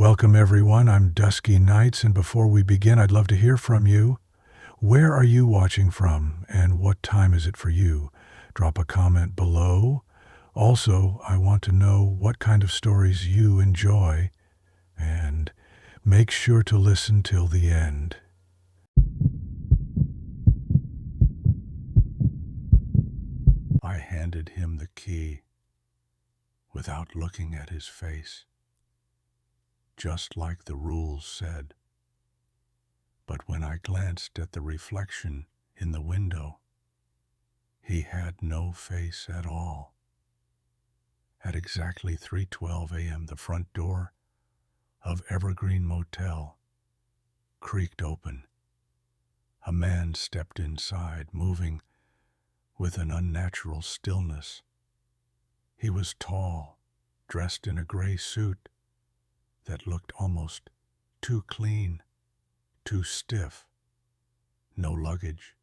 Welcome, everyone. I'm Dusky Nights, and before we begin, I'd love to hear from you. Where are you watching from, and what time is it for you? Drop a comment below. Also, I want to know what kind of stories you enjoy, and make sure to listen till the end. I handed him the key without looking at his face, just like the rules said. But when I glanced at the reflection in the window, he had no face at all. At exactly 3:12 a.m., the front door of Evergreen Motel creaked open. A man stepped inside, moving with an unnatural stillness. He was tall, dressed in a gray suit that looked almost too clean, too stiff. No luggage,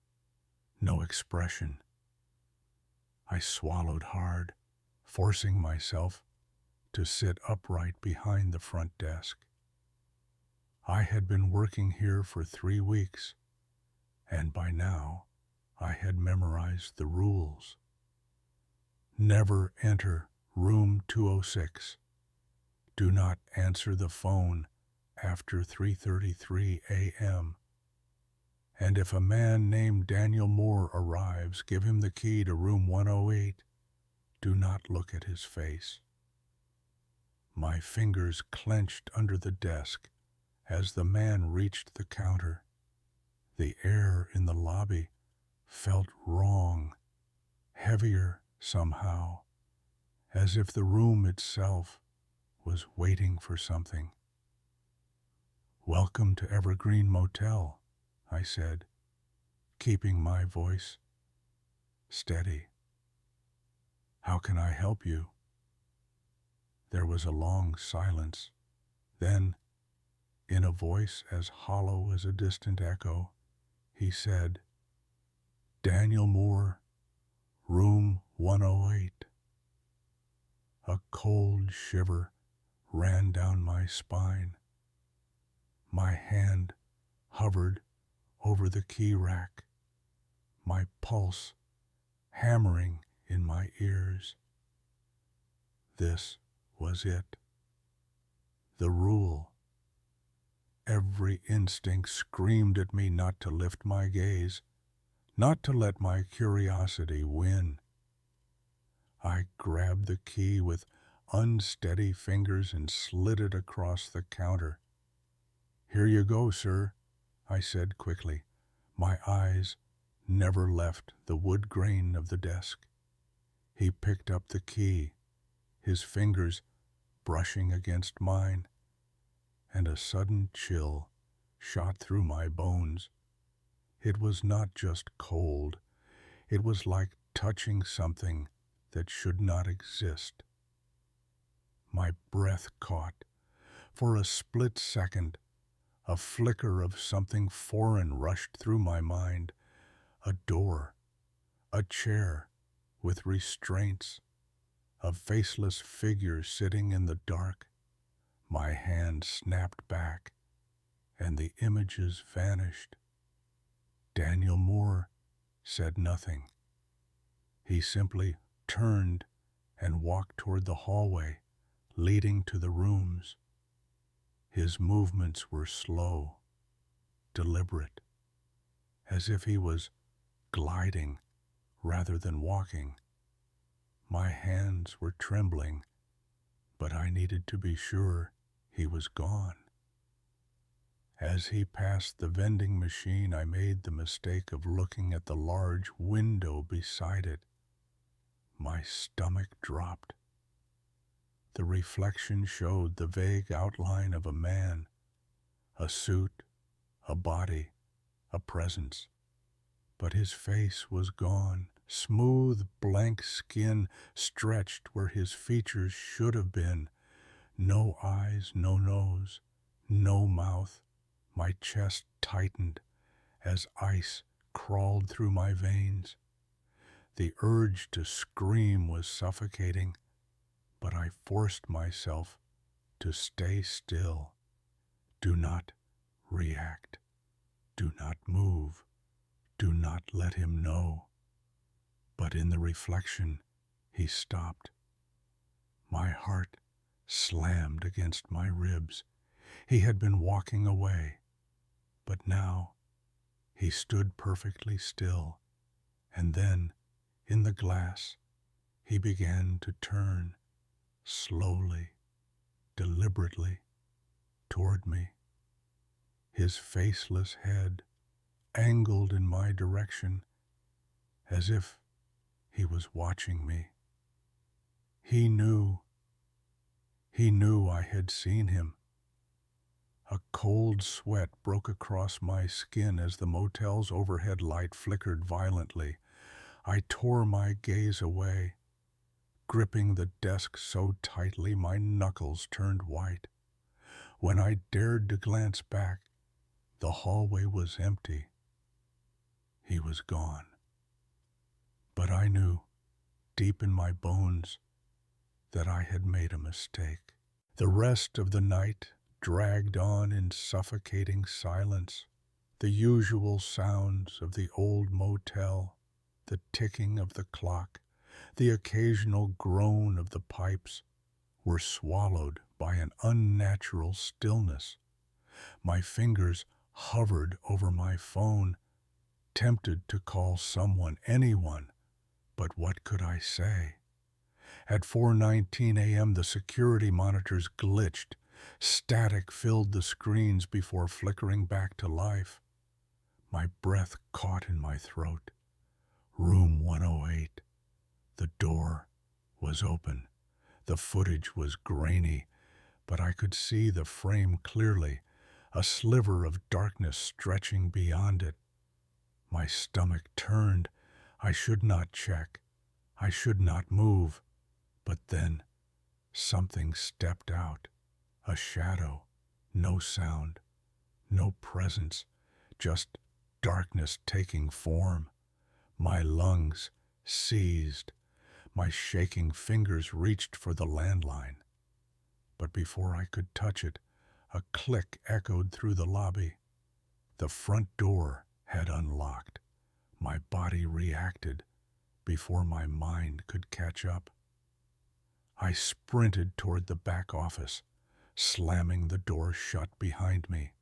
no expression. I swallowed hard, forcing myself to sit upright behind the front desk. I had been working here for 3 weeks, and by now I had memorized the rules. Never enter room 206. Do not answer the phone after 3:33 a.m. And if a man named Daniel Moore arrives, give him the key to room 108. Do not look at his face. My fingers clenched under the desk as the man reached the counter. The air in the lobby felt wrong, heavier somehow, as if the room itself was waiting for something. "Welcome to Evergreen Motel," I said, keeping my voice steady. "How can I help you?" There was a long silence. Then, in a voice as hollow as a distant echo, he said, "Daniel Moore, room 108. A cold shiver ran down my spine. My hand hovered over the key rack, my pulse hammering in my ears. This was it. The rule. Every instinct screamed at me not to lift my gaze, not to let my curiosity win. I grabbed the key with unsteady fingers and slid it across the counter. "Here you go, sir," I said quickly. My eyes never left the wood grain of the desk. He picked up the key, his fingers brushing against mine, and a sudden chill shot through my bones. It was not just cold. It was like touching something that should not exist. My breath caught. For a split second, a flicker of something foreign rushed through my mind. A door, a chair with restraints, a faceless figure sitting in the dark. My hand snapped back, and the images vanished. Daniel Moore said nothing. He simply turned and walked toward the hallway leading to the rooms. His movements were slow, deliberate, as if he was gliding rather than walking. My hands were trembling, but I needed to be sure he was gone. As he passed the vending machine, I made the mistake of looking at the large window beside it. My stomach dropped. The reflection showed the vague outline of a man, a suit, a body, a presence. But his face was gone. Smooth, blank skin stretched where his features should have been. No eyes, no nose, no mouth. My chest tightened as ice crawled through my veins. The urge to scream was suffocating, but I forced myself to stay still. Do not react. Do not move. Do not let him know. But in the reflection, he stopped. My heart slammed against my ribs. He had been walking away, but now he stood perfectly still, and then, in the glass, he began to turn slowly, deliberately, toward me. His faceless head angled in my direction as if he was watching me. He knew I had seen him. A cold sweat broke across my skin as the motel's overhead light flickered violently. I tore my gaze away, gripping the desk so tightly my knuckles turned white. When I dared to glance back, the hallway was empty. He was gone. But I knew, deep in my bones, that I had made a mistake. The rest of the night dragged on in suffocating silence. The usual sounds of the old motel, the ticking of the clock, the occasional groan of the pipes, were swallowed by an unnatural stillness. My fingers hovered over my phone, tempted to call someone, anyone, but what could I say? At 4:19 a.m. the security monitors glitched. Static filled the screens before flickering back to life. My breath caught in my throat. Room 108. The door was open. The footage was grainy, but I could see the frame clearly, a sliver of darkness stretching beyond it. My stomach turned. I should not check. I should not move. But then something stepped out. A shadow. No sound. No presence. Just darkness taking form. My lungs seized. My shaking fingers reached for the landline. But before I could touch it, a click echoed through the lobby. The front door had unlocked. My body reacted before my mind could catch up. I sprinted toward the back office, slamming the door shut behind me.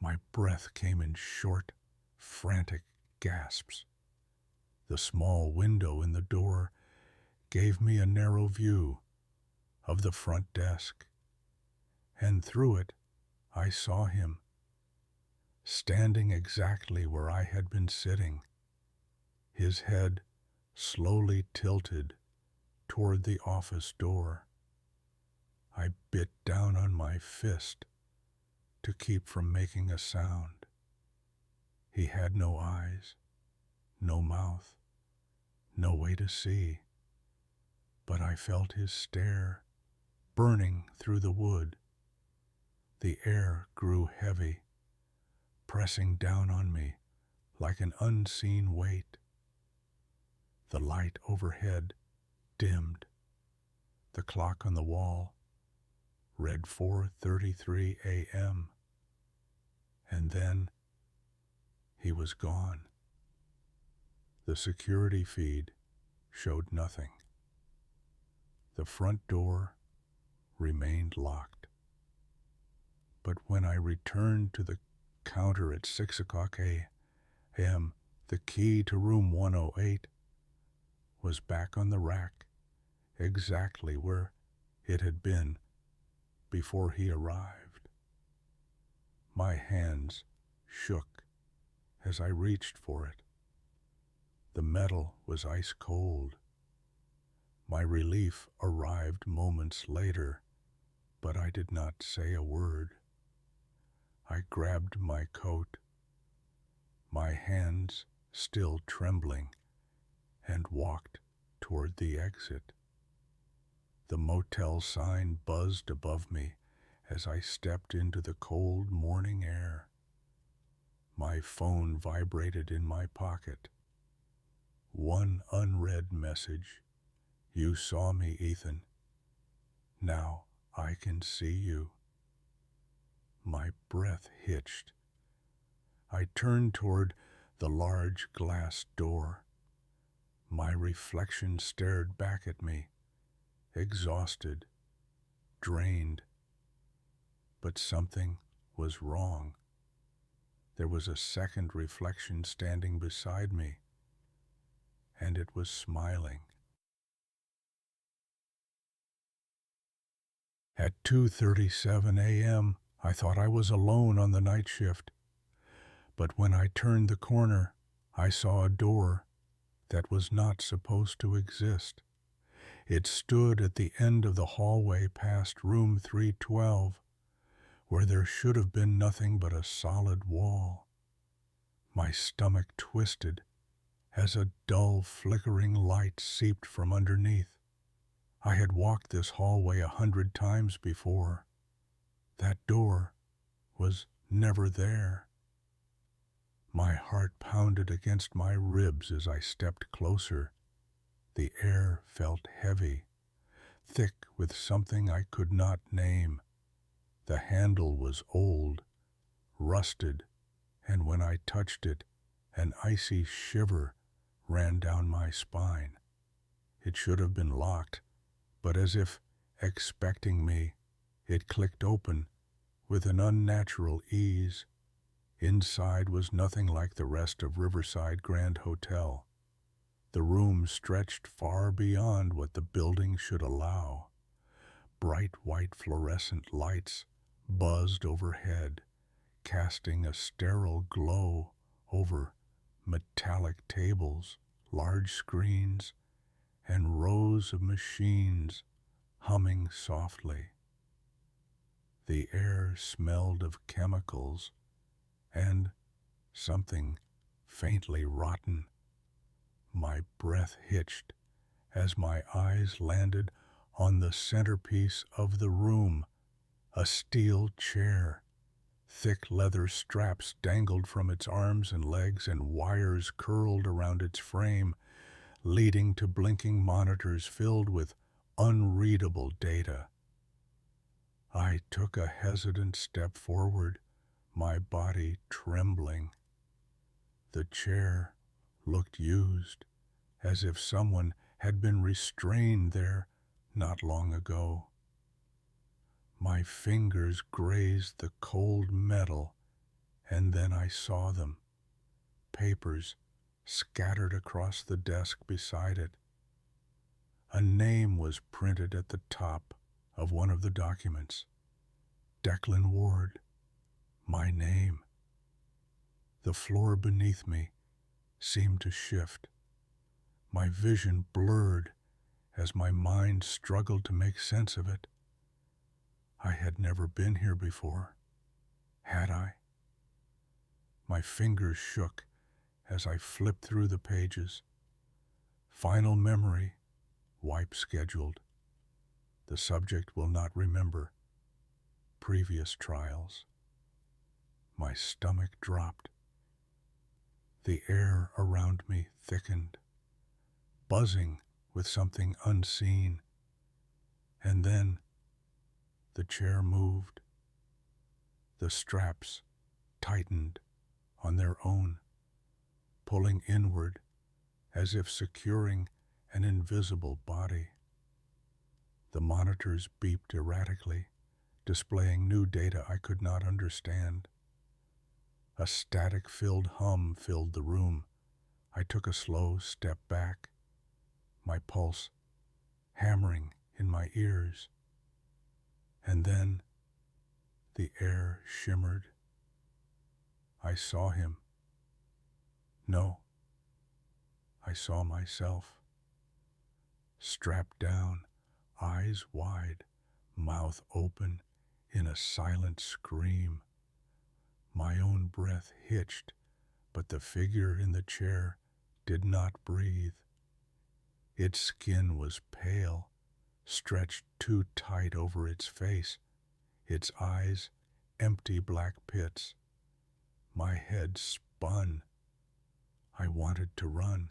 My breath came in short, frantic gasps. The small window in the door gave me a narrow view of the front desk, and through it I saw him, standing exactly where I had been sitting, his head slowly tilted toward the office door. I bit down on my fist to keep from making a sound. He had no eyes, no mouth, no way to see, but I felt his stare burning through the wood. The air grew heavy, pressing down on me like an unseen weight. The light overhead dimmed. The clock on the wall read 4:33 a.m. And then he was gone. The security feed showed nothing. The front door remained locked. But when I returned to the counter at 6 o'clock a.m., the key to room 108 was back on the rack, exactly where it had been before he arrived. My hands shook as I reached for it. The metal was ice cold. My relief arrived moments later, but I did not say a word. I grabbed my coat, my hands still trembling, and walked toward the exit. The motel sign buzzed above me as I stepped into the cold morning air. My phone vibrated in my pocket. One unread message. You saw me, Ethan. Now I can see you. My breath hitched. I turned toward the large glass door. My reflection stared back at me, exhausted, drained. But something was wrong. There was a second reflection standing beside me, and it was smiling. At 2:37 a.m., I thought I was alone on the night shift. But when I turned the corner, I saw a door that was not supposed to exist. It stood at the end of the hallway past room 312, where there should have been nothing but a solid wall. My stomach twisted as a dull, flickering light seeped from underneath. I had walked this hallway 100 times before. That door was never there. My heart pounded against my ribs as I stepped closer. The air felt heavy, thick with something I could not name. The handle was old, rusted, and when I touched it, an icy shiver ran down my spine. It should have been locked, but as if expecting me, it clicked open with an unnatural ease. Inside was nothing like the rest of Riverside Grand Hotel. The room stretched far beyond what the building should allow. Bright white fluorescent lights buzzed overhead, casting a sterile glow over metallic tables, large screens, and rows of machines humming softly. The air smelled of chemicals and something faintly rotten. My breath hitched as my eyes landed on the centerpiece of the room, a steel chair. Thick leather straps dangled from its arms and legs, and wires curled around its frame, leading to blinking monitors filled with unreadable data. I took a hesitant step forward, my body trembling. The chair looked used, as if someone had been restrained there not long ago. My fingers grazed the cold metal, and then I saw them. Papers scattered across the desk beside it. A name was printed at the top of one of the documents. Declan Ward. My name. The floor beneath me seemed to shift. My vision blurred as my mind struggled to make sense of it. I had never been here before, had I? My fingers shook as I flipped through the pages. Final memory, wipe scheduled. The subject will not remember. Previous trials. My stomach dropped. The air around me thickened, buzzing with something unseen. And then the chair moved. The straps tightened on their own, pulling inward as if securing an invisible body. The monitors beeped erratically, displaying new data I could not understand. A static-filled hum filled the room. I took a slow step back, my pulse hammering in my ears. And then the air shimmered. I saw him. No, I saw myself. Strapped down, eyes wide, mouth open in a silent scream. My own breath hitched, but the figure in the chair did not breathe. Its skin was pale, stretched too tight over its face, its eyes empty black pits. My head spun. I wanted to run,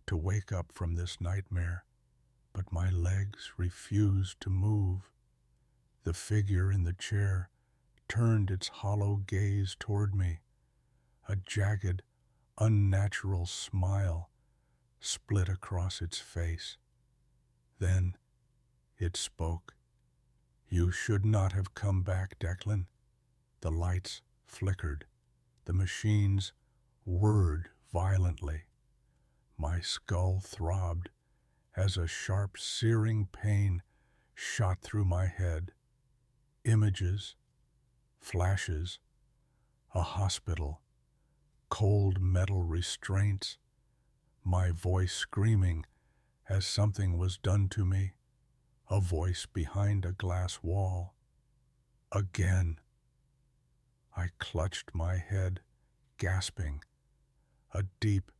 to wake up from this nightmare, but my legs refused to move. The figure in the chair turned its hollow gaze toward me. A jagged, unnatural smile split across its face. Then it spoke. "You should not have come back, Declan." The lights flickered. The machines whirred violently. My skull throbbed as a sharp, searing pain shot through my head. Images, flashes, a hospital, cold metal restraints, my voice screaming as something was done to me, a voice behind a glass wall. Again. I clutched my head, gasping. A deep,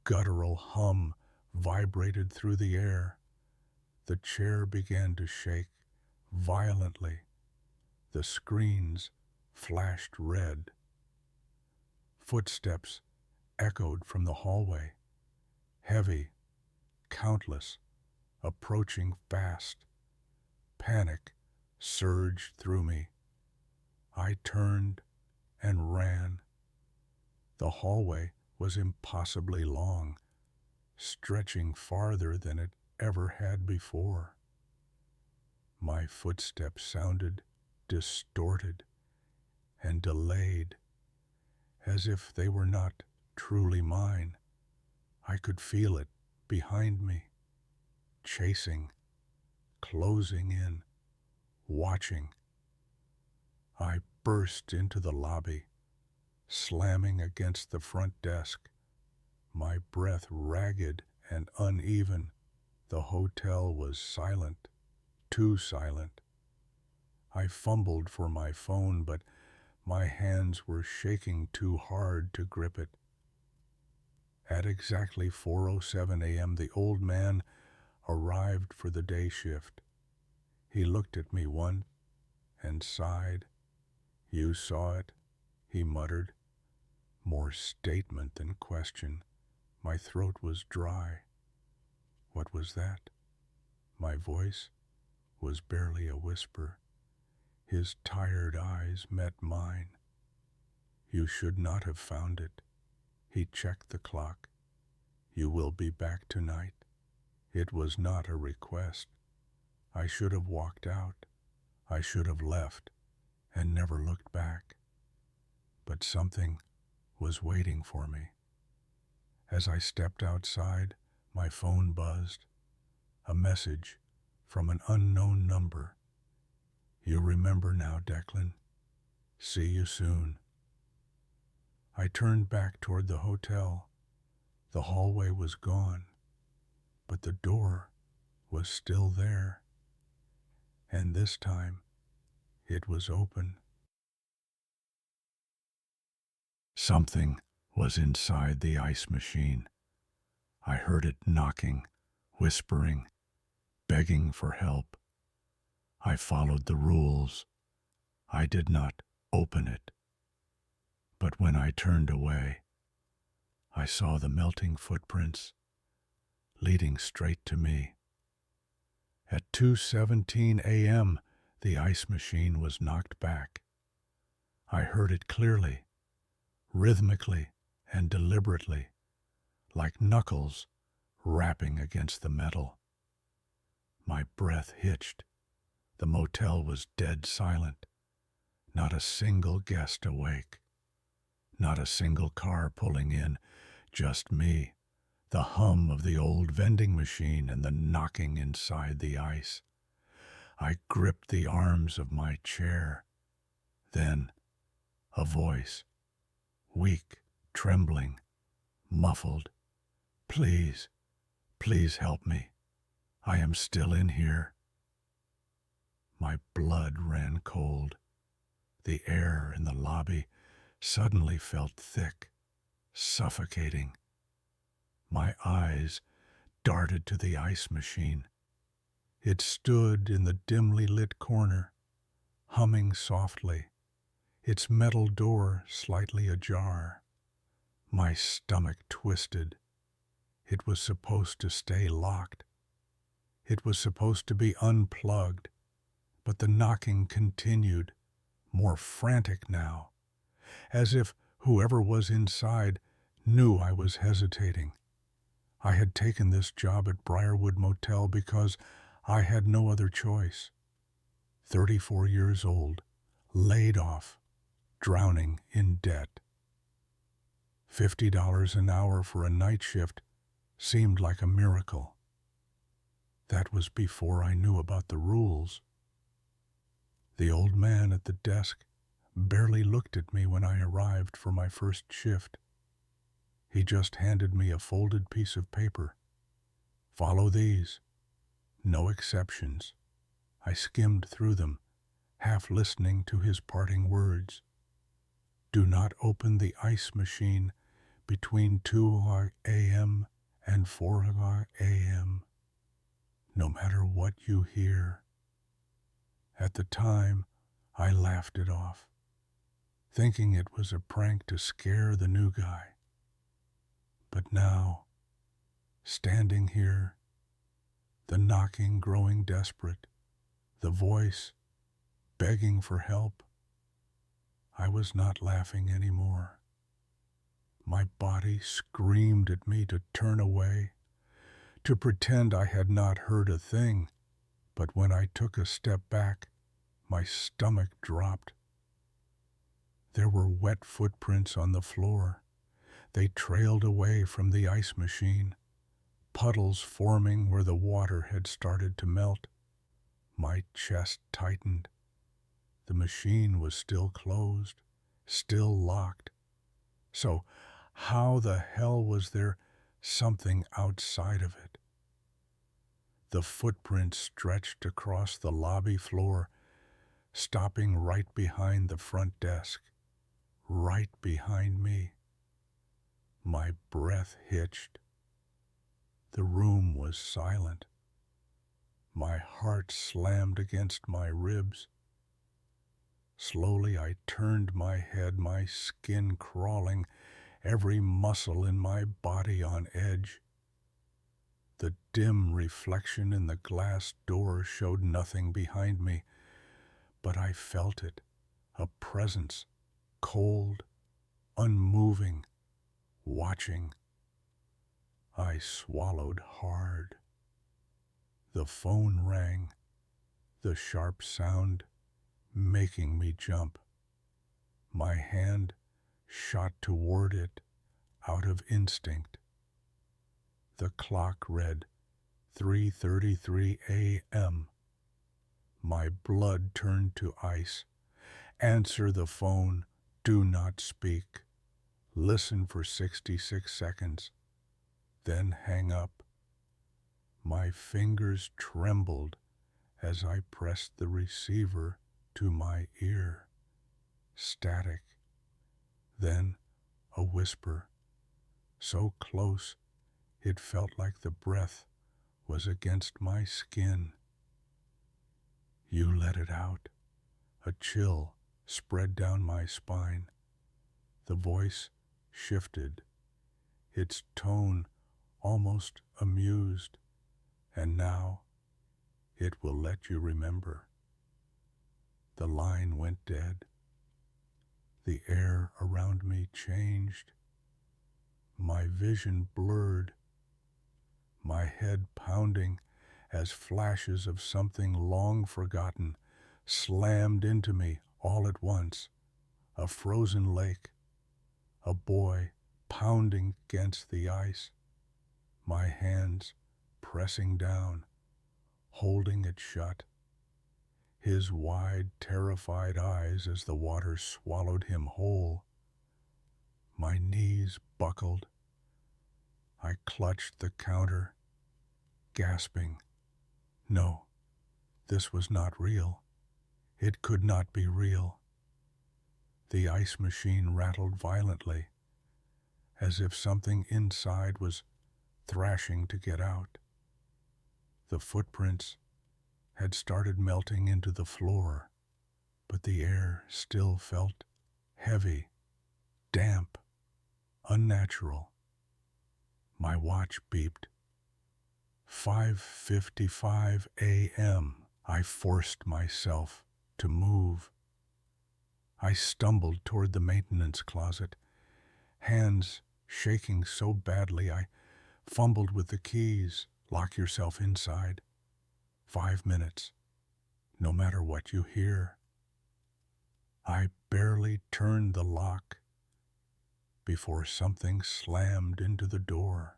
guttural hum vibrated through the air. The chair began to shake violently. The screens flashed red. Footsteps echoed from the hallway, heavy, countless, approaching fast. Panic surged through me. I turned and ran. The hallway was impossibly long, stretching farther than it ever had before. My footsteps sounded distorted and delayed, as if they were not truly mine. I could feel it behind me, chasing, closing in, watching. I burst into the lobby, slamming against the front desk, my breath ragged and uneven. The hotel was silent, too silent. I fumbled for my phone, but my hands were shaking too hard to grip it. At exactly 4:07 a.m., the old man arrived for the day shift. He looked at me once and sighed. "You saw it," he muttered, more statement than question. My throat was dry. What was that? My voice was barely a whisper. His tired eyes met mine. "You should not have found it." He checked the clock. "You will be back tonight." It was not a request. I should have walked out. I should have left and never looked back. But something was waiting for me. As I stepped outside, my phone buzzed. A message from an unknown number. "You remember now, Declan. See you soon." I turned back toward the hotel. The hallway was gone, but the door was still there. And this time, it was open. Something was inside the ice machine. I heard it knocking, whispering, begging for help. I followed the rules. I did not open it. But when I turned away, I saw the melting footprints leading straight to me. At 2:17 a.m., the ice machine was knocked back. I heard it clearly, rhythmically and deliberately, like knuckles rapping against the metal. My breath hitched. The motel was dead silent. Not a single guest awake. Not a single car pulling in. Just me, the hum of the old vending machine and the knocking inside the ice. I gripped the arms of my chair. Then, a voice, weak, trembling, muffled. "Please, please help me. I am still in here." My blood ran cold. The air in the lobby suddenly felt thick, suffocating. My eyes darted to the ice machine. It stood in the dimly lit corner, humming softly, its metal door slightly ajar. My stomach twisted. It was supposed to stay locked. It was supposed to be unplugged, But the knocking continued, more frantic now, as if whoever was inside knew I was hesitating. I had taken this job at Briarwood Motel because I had no other choice. 34 years old, laid off, drowning in debt. $50 an hour for a night shift seemed like a miracle. That was before I knew about the rules. The old man at the desk barely looked at me when I arrived for my first shift. He just handed me a folded piece of paper. Follow these. No exceptions. I skimmed through them, half listening to his parting words. Do not open the ice machine between 2 a.m. and 4 a.m., no matter what you hear. At the time, I laughed it off, thinking it was a prank to scare the new guy. But now, standing here, the knocking growing desperate, the voice begging for help, I was not laughing anymore. My body screamed at me to turn away, to pretend I had not heard a thing, but when I took a step back, my stomach dropped. There were wet footprints on the floor. They trailed away from the ice machine, puddles forming where the water had started to melt. My chest tightened. The machine was still closed, still locked. So how the hell was there something outside of it? The footprints stretched across the lobby floor, stopping right behind the front desk, right behind me. My breath hitched. The room was silent. My heart slammed against my ribs. Slowly I turned my head, my skin crawling, every muscle in my body on edge. The dim reflection in the glass door showed nothing behind me, but I felt it, a presence, cold, unmoving, watching. I swallowed hard. The phone rang, the sharp sound making me jump. My hand shot toward it out of instinct. The clock read 3:33 a.m. My blood turned to ice. Answer the phone. Do not speak. Listen for 66 seconds. Then hang up. My fingers trembled as I pressed the receiver to my ear. Static. Then a whisper, so close it felt like the breath was against my skin. You let it out. A chill spread down my spine. The voice shifted, its tone almost amused. And now it will let you remember. The line went dead. The air around me changed. My vision blurred. My head pounding as flashes of something long forgotten slammed into me all at once. A frozen lake, a boy pounding against the ice, my hands pressing down, holding it shut, his wide, terrified eyes as the water swallowed him whole. My knees buckled. I clutched the counter, gasping. No, this was not real. It could not be real. The ice machine rattled violently, as if something inside was thrashing to get out. The footprints had started melting into the floor, but the air still felt heavy, damp, unnatural. My watch beeped. 5:55 a.m. I forced myself to move. I stumbled toward the maintenance closet, hands shaking so badly I fumbled with the keys. Lock yourself inside. 5 minutes, no matter what you hear. I barely turned the lock before something slammed into the door.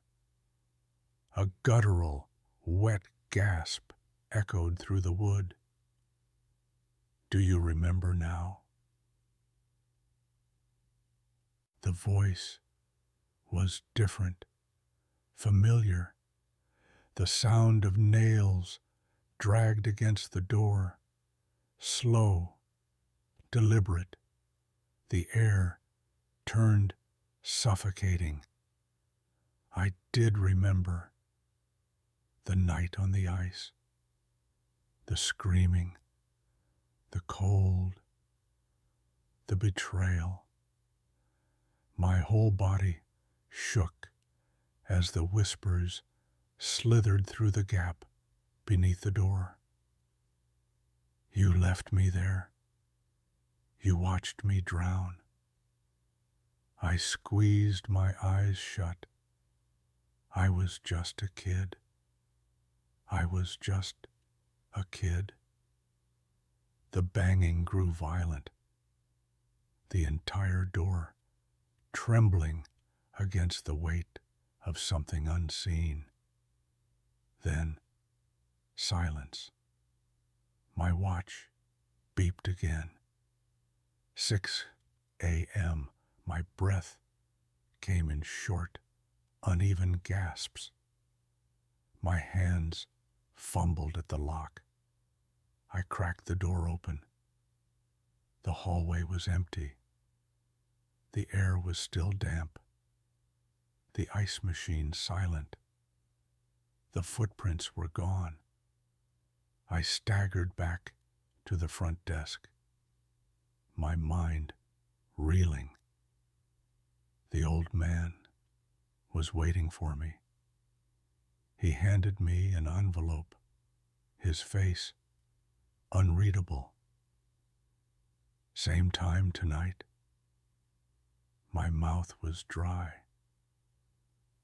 A guttural, wet gasp echoed through the wood. Do you remember now? The voice was different, familiar. The sound of nails dragged against the door, slow, deliberate. The air turned suffocating. I did remember the night on the ice, the screaming, the cold, the betrayal. My whole body shook as the whispers slithered through the gap beneath the door. You left me there. You watched me drown. I squeezed my eyes shut. I was just a kid. I was just a kid. The banging grew violent. The entire door trembling against the weight of something unseen. Then silence. My watch beeped again. 6 a.m. My breath came in short, uneven gasps. My hands fumbled at the lock. I cracked the door open. The hallway was empty. The air was still damp. The ice machine silent. The footprints were gone. I staggered back to the front desk, my mind reeling. The old man was waiting for me. He handed me an envelope, his face unreadable. Same time tonight. My mouth was dry.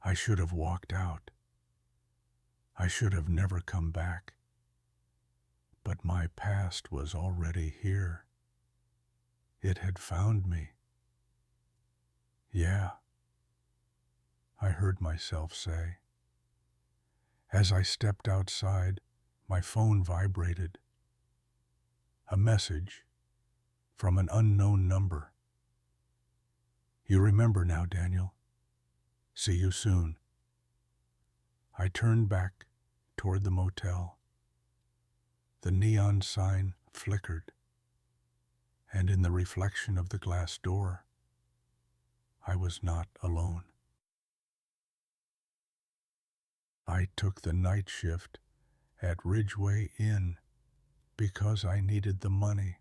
I should have walked out. I should have never come back. But my past was already here. It had found me. Yeah, I heard myself say. As I stepped outside, my phone vibrated. A message from an unknown number. You remember now, Daniel. See you soon. I turned back toward the motel. The neon sign flickered, and in the reflection of the glass door, I was not alone. I took the night shift at Ridgeway Inn because I needed the money.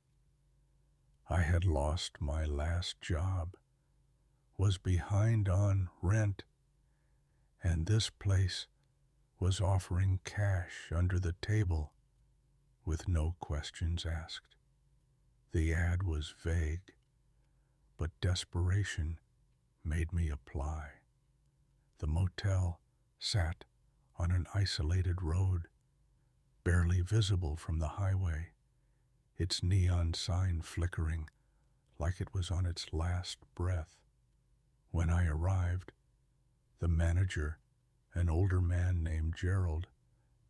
I had lost my last job, was behind on rent, and this place was offering cash under the table with no questions asked. The ad was vague, but desperation made me apply. The motel sat on an isolated road, barely visible from the highway, its neon sign flickering like it was on its last breath. When I arrived, the manager, an older man named Gerald,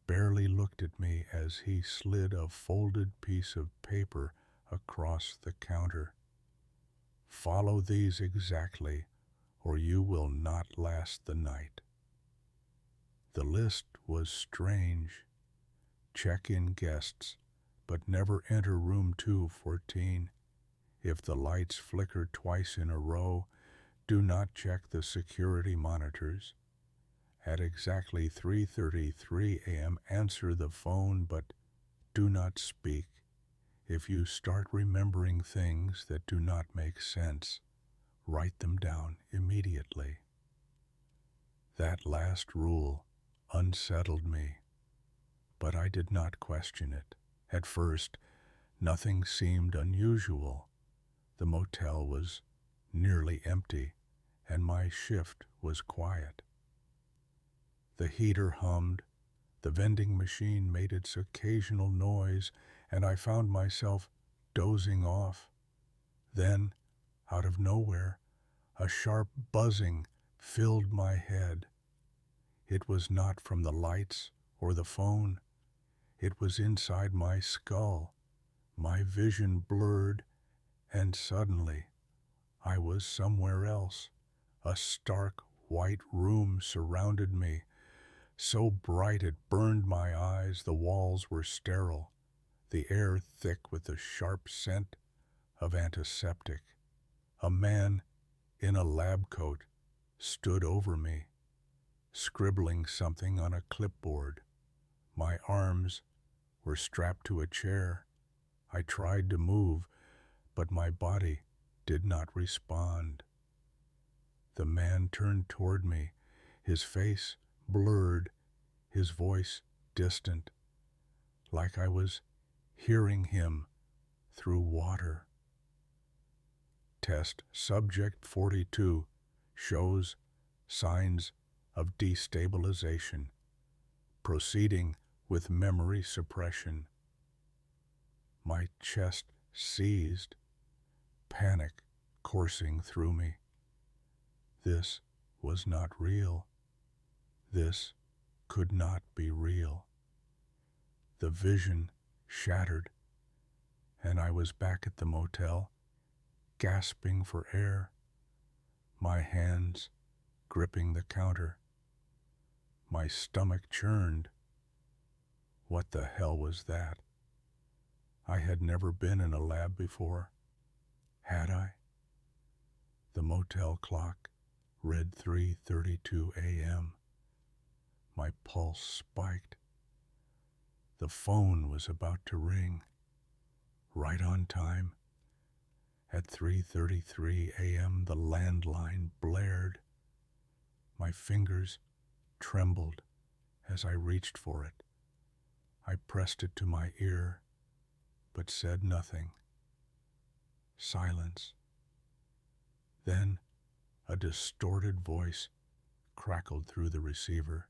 barely looked at me as he slid a folded piece of paper across the counter. Follow these exactly, or you will not last the night. The list was strange. Check-in guests, but never enter room 214. If the lights flicker twice in a row, do not check the security monitors. At exactly 3:33 a.m., answer the phone, but do not speak. If you start remembering things that do not make sense, write them down immediately. That last rule unsettled me, but I did not question it At first, nothing seemed unusual. The motel was nearly empty, and my shift was quiet. The heater hummed, the vending machine made its occasional noise, and I found myself dozing off. Then, out of nowhere, a sharp buzzing filled my head. It was not from the lights or the phone. It was inside my skull. My vision blurred, and suddenly I was somewhere else. A stark white room surrounded me, so bright it burned my eyes. The walls were sterile, the air thick with the sharp scent of antiseptic. A man in a lab coat stood over me, scribbling something on a clipboard. My arms were strapped to a chair. I tried to move, but my body did not respond. The man turned toward me, his face blurred, his voice distant, like I was hearing him through water. Test subject 42 shows signs of destabilization, proceeding with memory suppression. My chest seized, panic coursing through me. This was not real. This could not be real. The vision shattered, and I was back at the motel, gasping for air, my hands gripping the counter. My stomach churned. What the hell was that? I had never been in a lab before. Had I? The motel clock read 3:32 a.m. My pulse spiked. The phone was about to ring. Right on time. At 3:33 a.m. the landline blared. My fingers trembled as I reached for it. I pressed it to my ear, but said nothing. Silence. Then a distorted voice crackled through the receiver.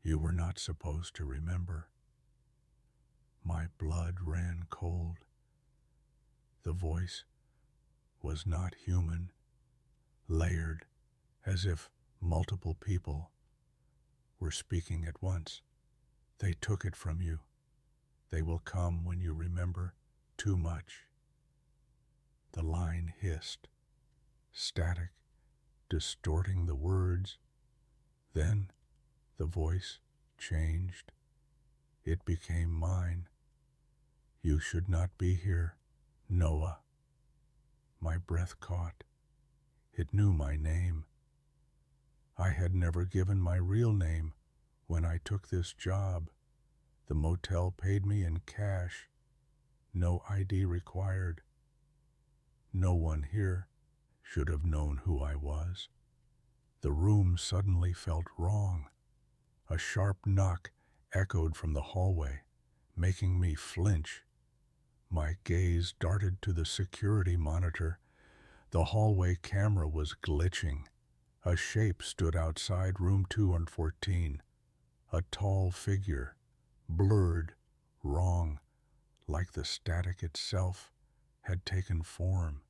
You were not supposed to remember. My blood ran cold. The voice was not human, layered as if multiple people were speaking at once. They took it from you. They will come when you remember too much. The line hissed, static, distorting the words. Then the voice changed. It became mine. You should not be here, Noah. My breath caught. It knew my name. I had never given my real name when I took this job. The motel paid me in cash. No ID required. No one here should have known who I was. The room suddenly felt wrong. A sharp knock echoed from the hallway, making me flinch. My gaze darted to the security monitor. The hallway camera was glitching. A shape stood outside room 214. A tall figure, blurred, wrong, like the static itself had taken form.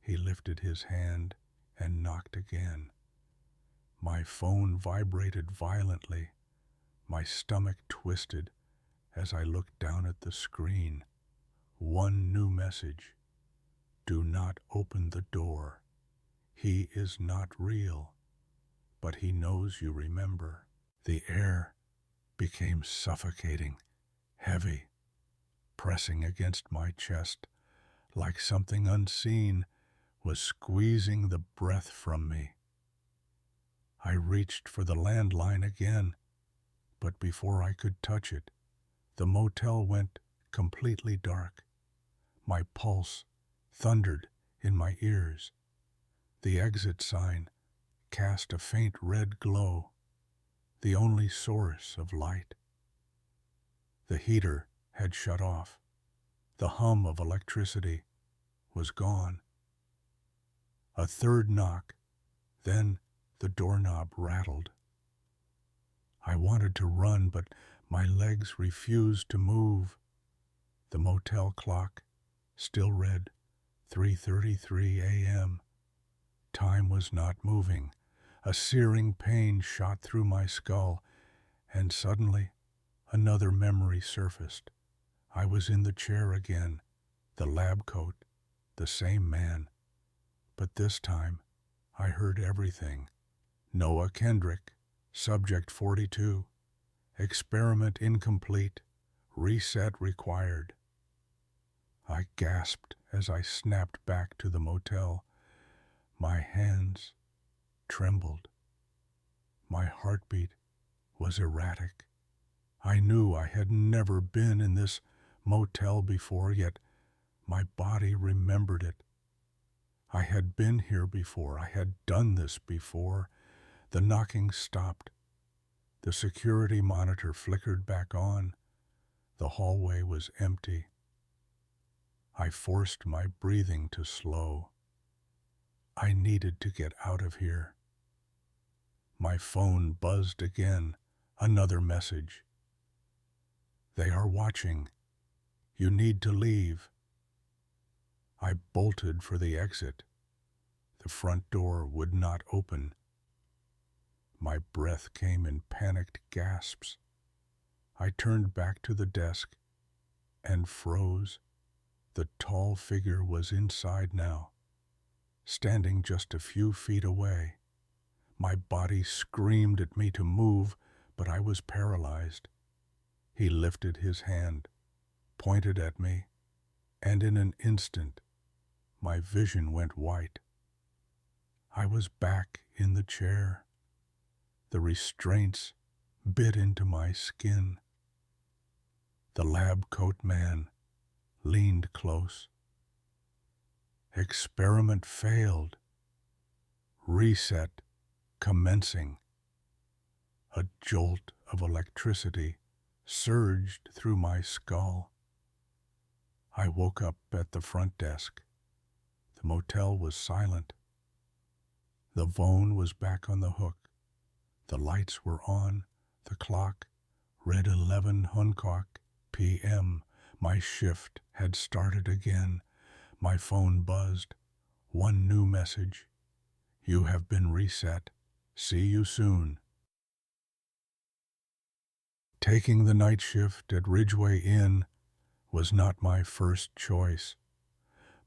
He lifted his hand and knocked again. My phone vibrated violently. My stomach twisted as I looked down at the screen. One new message. Do not open the door. He is not real, but he knows you remember. The air became suffocating, heavy, pressing against my chest like something unseen was squeezing the breath from me. I reached for the landline again, but before I could touch it, the motel went completely dark. My pulse thundered in my ears. The exit sign cast a faint red glow, the only source of light. The heater had shut off. The hum of electricity was gone. A third knock, then the doorknob rattled. I wanted to run, but my legs refused to move. The motel clock still read 3:33 a.m. Time was not moving. A searing pain shot through my skull, and suddenly another memory surfaced. I was in the chair again, the lab coat, the same man. But this time, I heard everything. Noah Kendrick, subject 42. Experiment incomplete. Reset required. I gasped as I snapped back to the motel. My hands trembled. My heartbeat was erratic. I knew I had never been in this motel before, yet my body remembered it. I had been here before. I had done this before. The knocking stopped. The security monitor flickered back on. The hallway was empty. I forced my breathing to slow. I needed to get out of here. My phone buzzed again. Another message. They are watching. You need to leave. I bolted for the exit. The front door would not open. My breath came in panicked gasps. I turned back to the desk and froze. The tall figure was inside now, standing just a few feet away. My body screamed at me to move, but I was paralyzed. He lifted his hand, pointed at me, and in an instant, my vision went white. I was back in the chair. The restraints bit into my skin. The lab coat man leaned close. Experiment failed. Reset commencing. A jolt of electricity surged through my skull. I woke up at the front desk. The motel was silent. The phone was back on the hook. The lights were on. The clock read 11:00 p.m. My shift had started again. My phone buzzed. One new message. You have been reset. See you soon. Taking the night shift at Ridgeway Inn was not my first choice,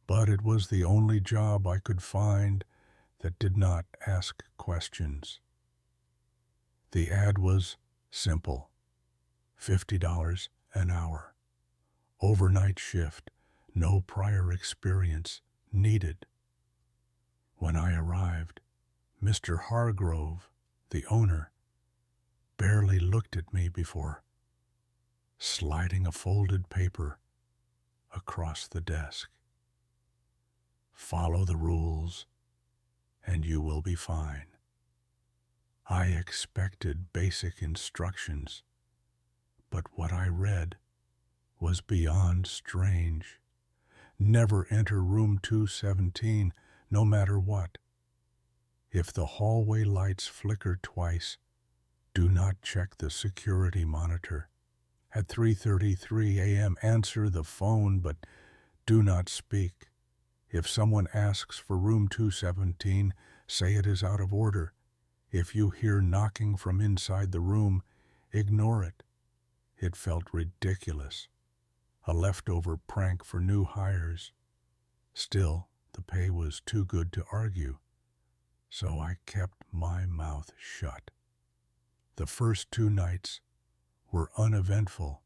but it was the only job I could find that did not ask questions. The ad was simple. $50 an hour. Overnight shift. No prior experience needed. When I arrived, Mr. Hargrove, the owner, barely looked at me before sliding a folded paper across the desk. Follow the rules, and you will be fine. I expected basic instructions, but what I read was beyond strange. Never enter room 217, no matter what. If the hallway lights flicker twice, do not check the security monitor. At 3:33 a.m., answer the phone, but do not speak. If someone asks for room 217, say it is out of order. If you hear knocking from inside the room, ignore it. It felt ridiculous. A leftover prank for new hires. Still, the pay was too good to argue, so I kept my mouth shut. The first 2 nights were uneventful,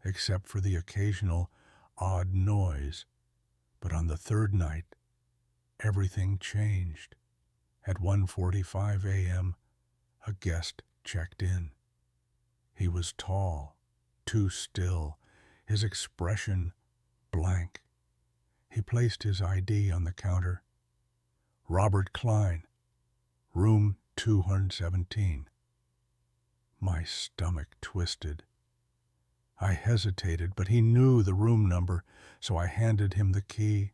except for the occasional odd noise, but on the 3rd night, everything changed. At 1:45 a.m., a guest checked in. He was tall, too still, his expression blank. He placed his ID on the counter. Robert Klein, room 217. My stomach twisted. I hesitated, but he knew the room number, so I handed him the key.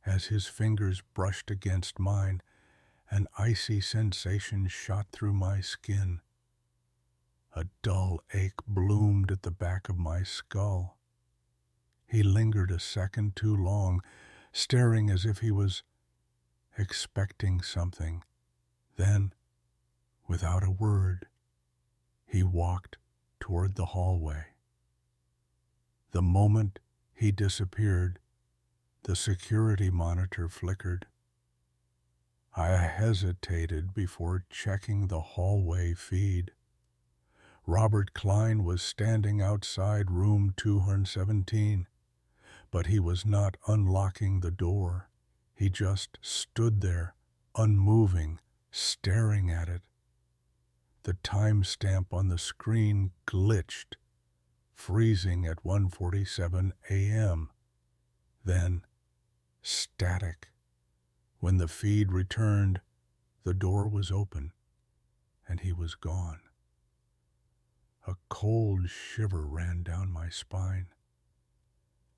As his fingers brushed against mine, an icy sensation shot through my skin. A dull ache bloomed at the back of my skull. He lingered a second too long, staring as if he was expecting something. Then, without a word, he walked toward the hallway. The moment he disappeared, the security monitor flickered. I hesitated before checking the hallway feed. Robert Klein was standing outside room 217, but he was not unlocking the door. He just stood there, unmoving, staring at it. The timestamp on the screen glitched, freezing at 1:47 a.m. Then, static. When the feed returned, the door was open, and he was gone. A cold shiver ran down my spine.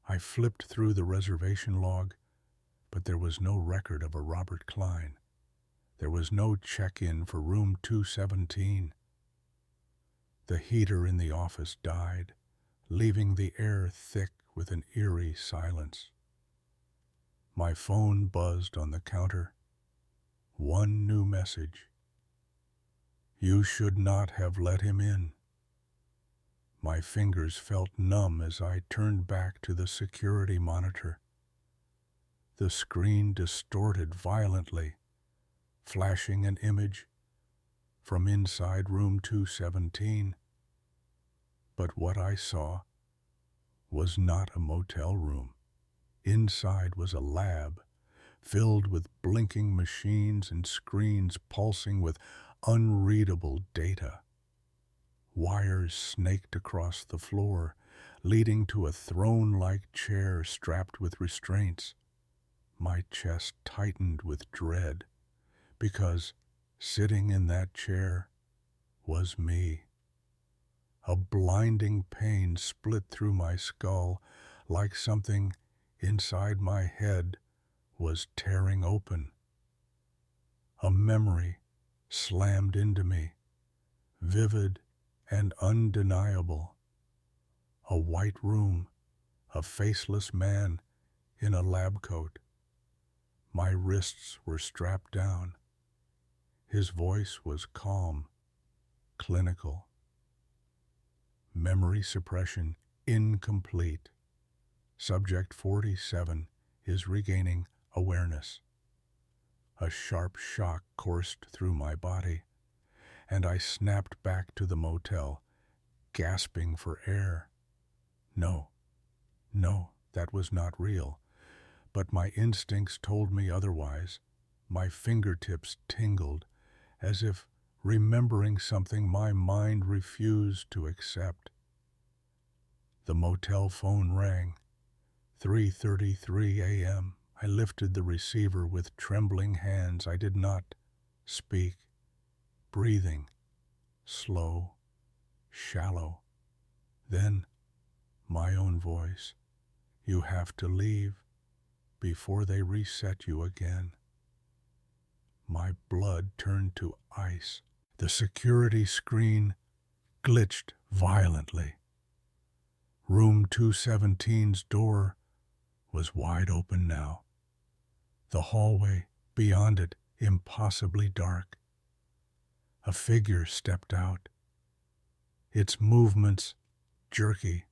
I flipped through the reservation log, but there was no record of a Robert Klein. There was no check-in for room 217. The heater in the office died, leaving the air thick with an eerie silence. My phone buzzed on the counter. One new message. You should not have let him in. My fingers felt numb as I turned back to the security monitor. The screen distorted violently, flashing an image from inside room 217. But what I saw was not a motel room. Inside was a lab, filled with blinking machines and screens pulsing with unreadable data. Wires snaked across the floor, leading to a throne-like chair strapped with restraints. My chest tightened with dread, because sitting in that chair was me. A blinding pain split through my skull, like something inside my head was tearing open. A memory slammed into me, vivid and undeniable. A white room, a faceless man in a lab coat. My wrists were strapped down. His voice was calm, clinical. Memory suppression incomplete. Subject 47 is regaining awareness. A sharp shock coursed through my body, and I snapped back to the motel, gasping for air. No, that was not real. But my instincts told me otherwise. My fingertips tingled, as if remembering something my mind refused to accept. The motel phone rang. 3:33 a.m. I lifted the receiver with trembling hands. I did not speak. Breathing, slow, shallow. Then, my own voice. You have to leave before they reset you again. My blood turned to ice. The security screen glitched violently. Room 217's door was wide open now. The hallway beyond it impossibly dark. A figure stepped out, its movements jerky.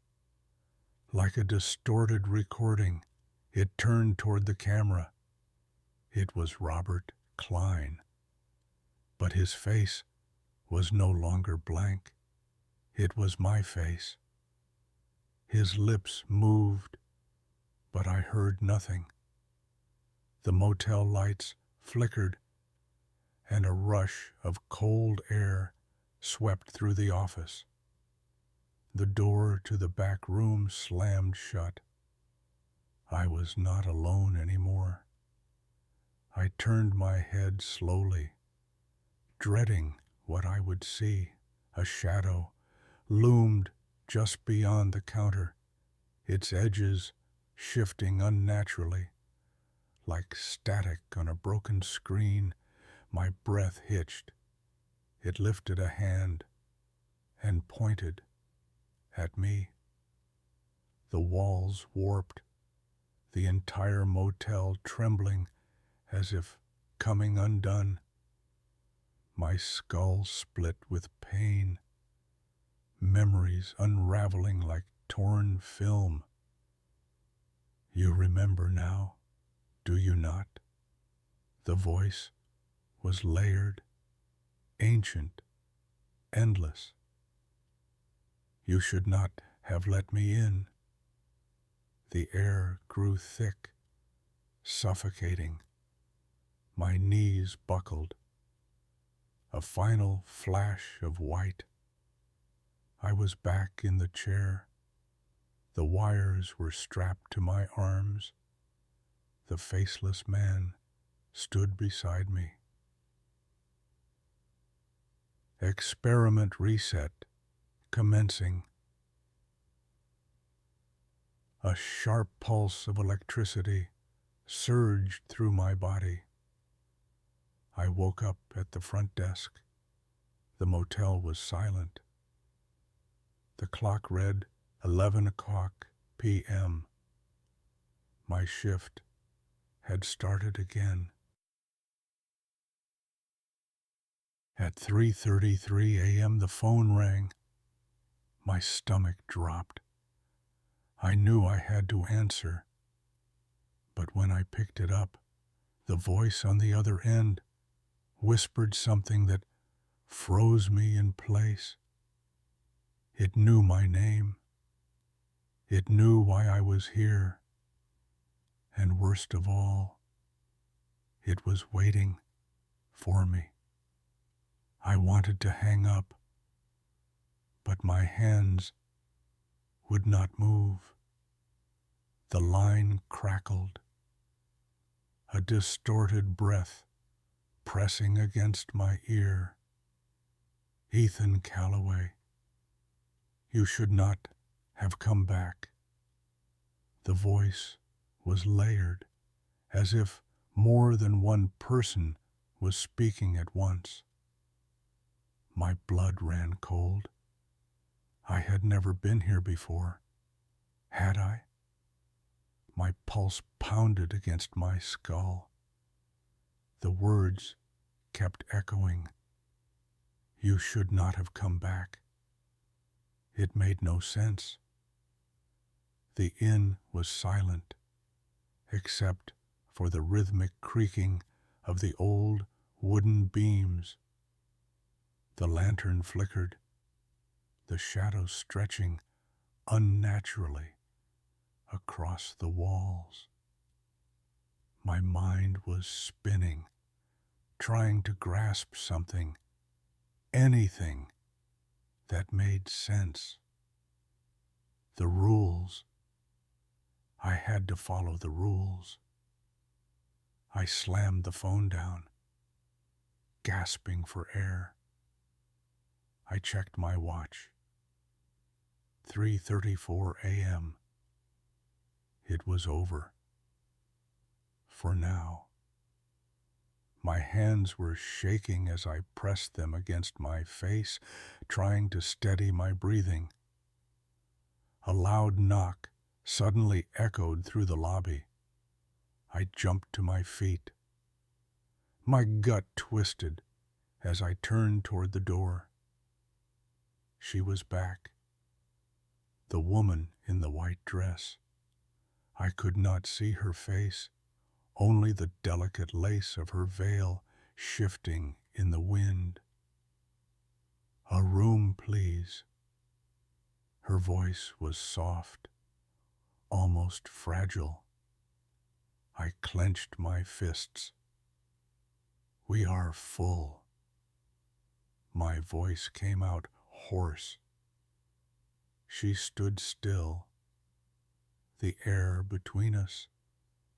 Like a distorted recording, it turned toward the camera. It was Robert Klein. But his face was no longer blank. It was my face. His lips moved, but I heard nothing. The motel lights flickered, and a rush of cold air swept through the office. The door to the back room slammed shut. I was not alone anymore. I turned my head slowly, dreading what I would see. A shadow loomed just beyond the counter, its edges shifting unnaturally, like static on a broken screen. My breath hitched. It lifted a hand and pointed at me. The walls warped, the entire motel trembling as if coming undone. My skull split with pain, memories unraveling like torn film. You remember now, do you not? The voice was layered, ancient, endless. You should not have let me in. The air grew thick, suffocating. My knees buckled. A final flash of white. I was back in the chair. The wires were strapped to my arms. The faceless man stood beside me. Experiment reset commencing. A sharp pulse of electricity surged through my body. I woke up at the front desk. The motel was silent. The clock read 11 o'clock p.m. My shift had started again. At 3:33 a.m. the phone rang. My stomach dropped. I knew I had to answer. But when I picked it up, the voice on the other end whispered something that froze me in place. It knew my name. It knew why I was here. And worst of all, it was waiting for me. I wanted to hang up, but my hands would not move. The line crackled. A distorted breath pressing against my ear. Ethan Calloway, you should not have come back. The voice was layered, as if more than one person was speaking at once. My blood ran cold. I had never been here before. Had I? My pulse pounded against my skull. The words kept echoing. You should not have come back. It made no sense. The inn was silent, except for the rhythmic creaking of the old wooden beams. The lantern flickered, the shadows stretching unnaturally across the walls. My mind was spinning, trying to grasp something, anything that made sense. The rules. I had to follow the rules. I slammed the phone down, gasping for air. I checked my watch. 3:34 a.m. It was over. For now. My hands were shaking as I pressed them against my face, trying to steady my breathing. A loud knock suddenly echoed through the lobby. I jumped to my feet. My gut twisted as I turned toward the door. She was back. The woman in the white dress. I could not see her face, only the delicate lace of her veil shifting in the wind. A room, please. Her voice was soft, almost fragile. I clenched my fists. We are full. My voice came out hoarse. She stood still. The air between us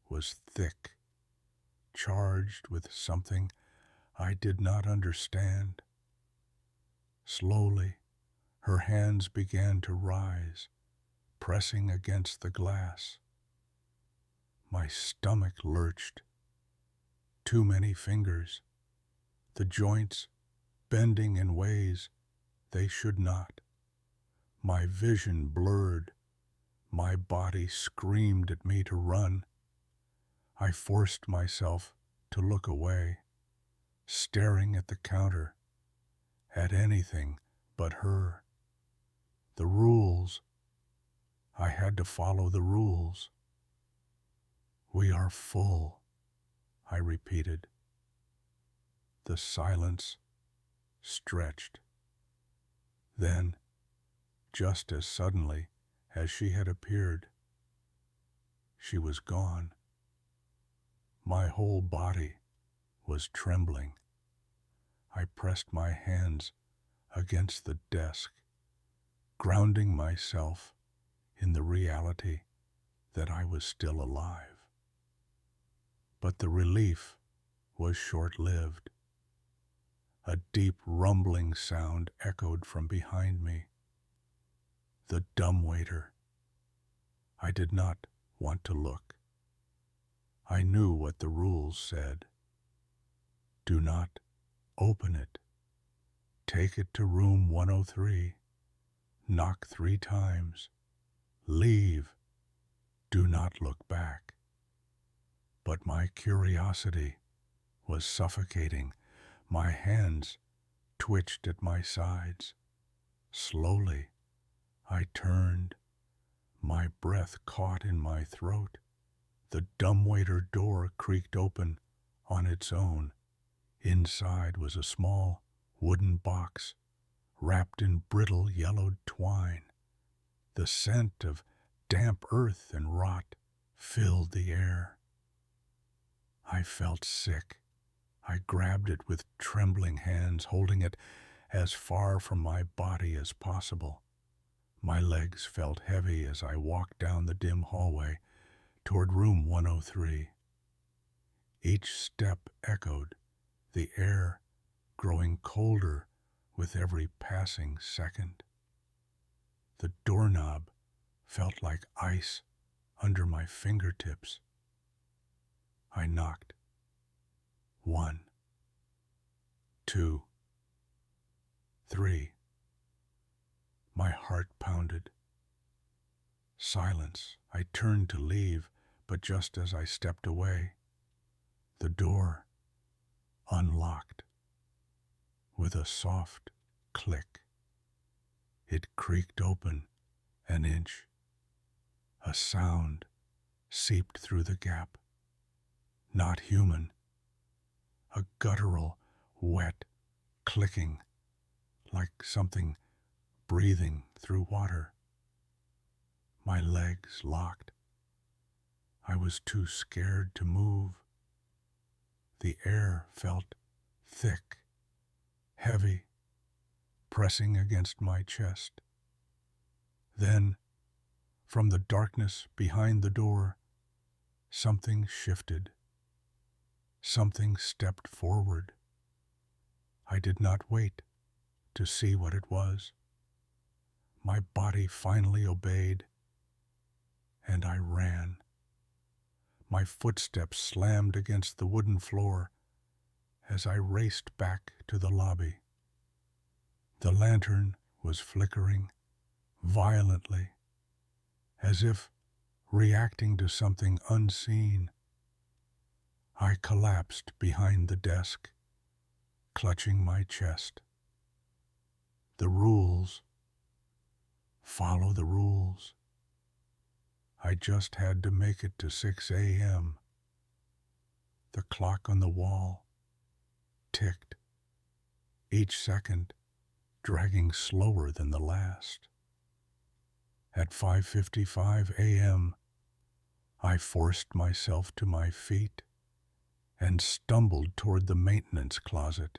was thick, charged with something I did not understand. Slowly, Her hands began to rise, pressing against the glass. My stomach lurched. Too many fingers, the joints bending in ways they should not. My vision blurred. My body screamed at me to run. I forced myself to look away, staring at the counter, at anything but her. The rules. I had to follow the rules. We are full, I repeated. The silence stretched. Then, just as suddenly as she had appeared, she was gone. My whole body was trembling. I pressed my hands against the desk, grounding myself in the reality that I was still alive. But the relief was short-lived. A deep rumbling sound echoed from behind me. The dumbwaiter. I did not want to look. I knew what the rules said. Do not open it. Take it to room 103. Knock 3 times. Leave. Do not look back. But my curiosity was suffocating. My hands twitched at my sides. Slowly, I turned. My breath caught in my throat. The dumbwaiter door creaked open on its own. Inside was a small wooden box wrapped in brittle yellowed twine. The scent of damp earth and rot filled the air. I felt sick. I grabbed it with trembling hands, holding it as far from my body as possible. My legs felt heavy as I walked down the dim hallway toward room 103. Each step echoed, the air growing colder with every passing second. The doorknob felt like ice under my fingertips. I knocked. 1, 2, 3. My heart pounded. Silence. I turned to leave, but just as I stepped away, the door unlocked with a soft click. It creaked open an inch. A sound seeped through the gap. Not human. A guttural, wet clicking, like something breathing through water. My legs locked. I was too scared to move. The air felt thick, heavy, pressing against my chest. Then, from the darkness behind the door, something shifted. Something stepped forward. I did not wait to see what it was. My body finally obeyed, and I ran. My footsteps slammed against the wooden floor as I raced back to the lobby. The lantern was flickering violently, as if reacting to something unseen. I collapsed behind the desk, clutching my chest. The rules. Follow the rules. I just had to make it to 6 a.m. The clock on the wall ticked, each second dragging slower than the last. At 5:55 a.m., I forced myself to my feet and stumbled toward the maintenance closet.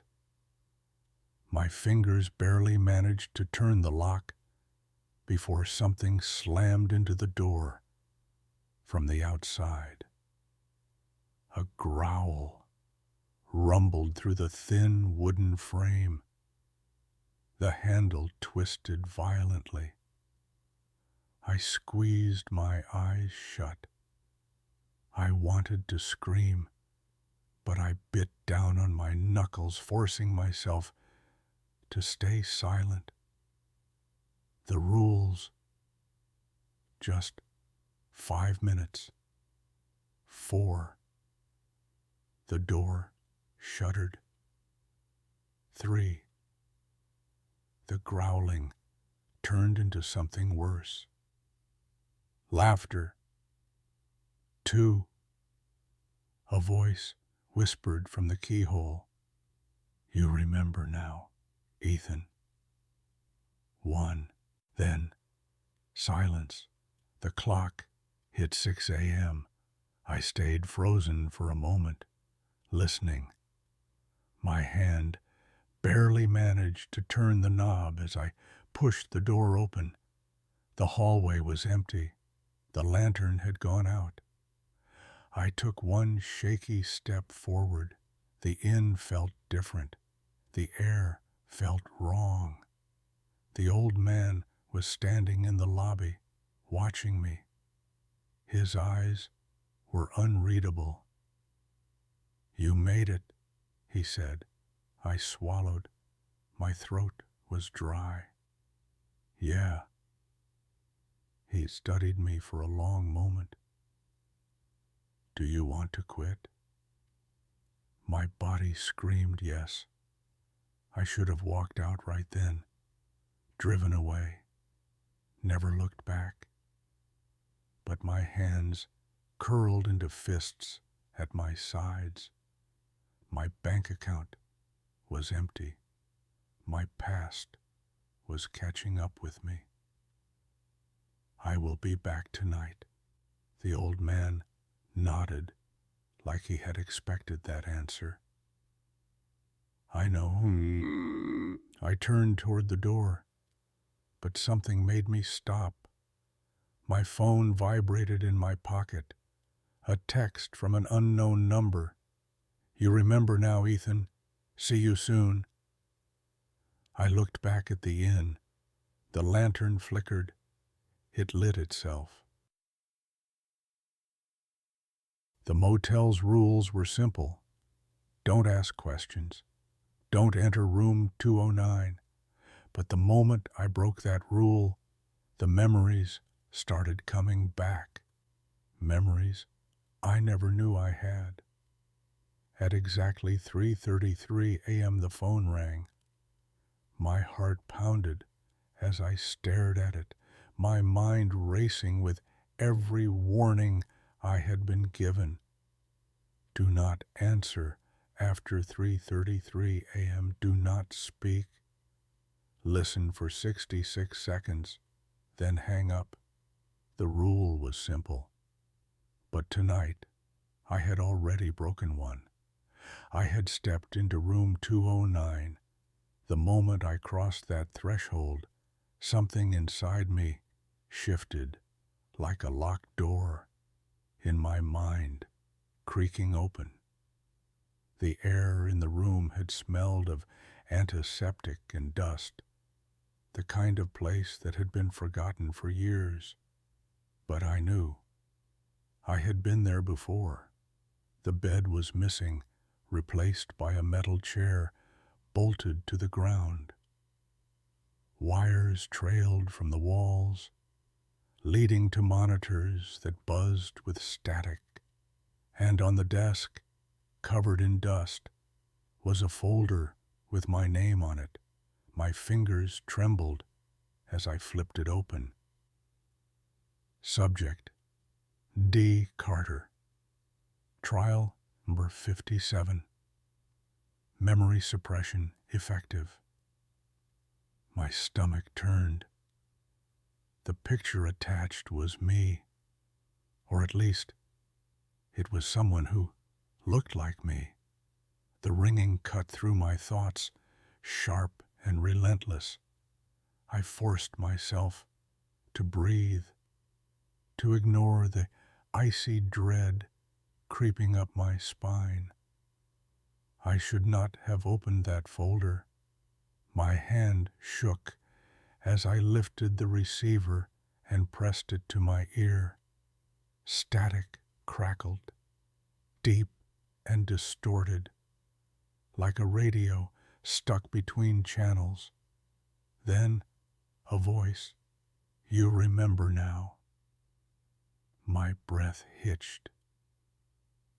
My fingers barely managed to turn the lock before something slammed into the door from the outside. A growl rumbled through the thin wooden frame. The handle twisted violently. I squeezed my eyes shut. I wanted to scream, but I bit down on my knuckles, forcing myself to stay silent. The rules. Just 5 minutes. 4. The door shuddered. 3. The growling turned into something worse. Laughter. 2. A voice whispered from the keyhole. You remember now, Ethan. 1. Then silence. The clock hit 6 a.m. I stayed frozen for a moment, listening. My hand barely managed to turn the knob as I pushed the door open. The hallway was empty. The lantern had gone out. I took one shaky step forward. The inn felt different. The air felt wrong. The old man was standing in the lobby, watching me. His eyes were unreadable. You made it, he said. I swallowed. My throat was dry. Yeah. He studied me for a long moment. Do you want to quit? My body screamed yes. I should have walked out right then, driven away, never looked back. But my hands curled into fists at my sides. My bank account was empty. My past was catching up with me. I will be back tonight. The old man nodded like he had expected that answer. I know. I turned toward the door, but something made me stop. My phone vibrated in my pocket. A text from an unknown number. You remember now, Ethan. See you soon. I looked back at the inn. The lantern flickered. It lit itself. The motel's rules were simple. Don't ask questions. Don't enter room 209. But the moment I broke that rule, the memories started coming back. Memories I never knew I had. At exactly 3:33 a.m. the phone rang. My heart pounded as I stared at it, my mind racing with every warning I had been given. Do not answer after 3:33 a.m. Do not speak. Listen for 66 seconds, then hang up. The rule was simple. But tonight, I had already broken one. I had stepped into room 209. The moment I crossed that threshold, something inside me shifted like a locked door in my mind, creaking open. The air in the room had smelled of antiseptic and dust, the kind of place that had been forgotten for years. But I knew. I had been there before. The bed was missing, replaced by a metal chair bolted to the ground. Wires trailed from the walls, leading to monitors that buzzed with static. And on the desk, covered in dust, was a folder with my name on it. My fingers trembled as I flipped it open. Subject: D. Carter. Trial number 57. Memory suppression effective. My stomach turned. The picture attached was me, or at least it was someone who looked like me. The ringing cut through my thoughts, sharp and relentless. I forced myself to breathe, to ignore the icy dread creeping up my spine. I should not have opened that folder. My hand shook as I lifted the receiver and pressed it to my ear. Static crackled, deep and distorted, like a radio stuck between channels. Then a voice, "You remember now." My breath hitched.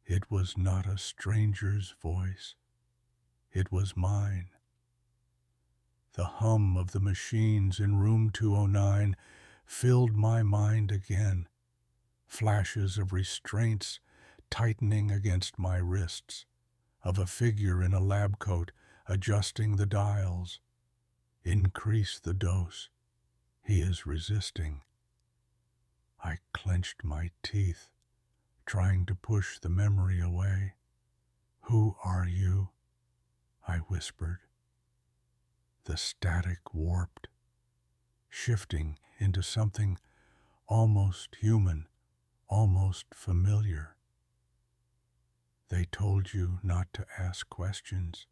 It was not a stranger's voice. It was mine. The hum of the machines in room 209 filled my mind again, flashes of restraints tightening against my wrists, of a figure in a lab coat adjusting the dials. Increase the dose. He is resisting. I clenched my teeth, trying to push the memory away. "Who are you?" I whispered. The static warped, shifting into something almost human, almost familiar. "They told you not to ask questions,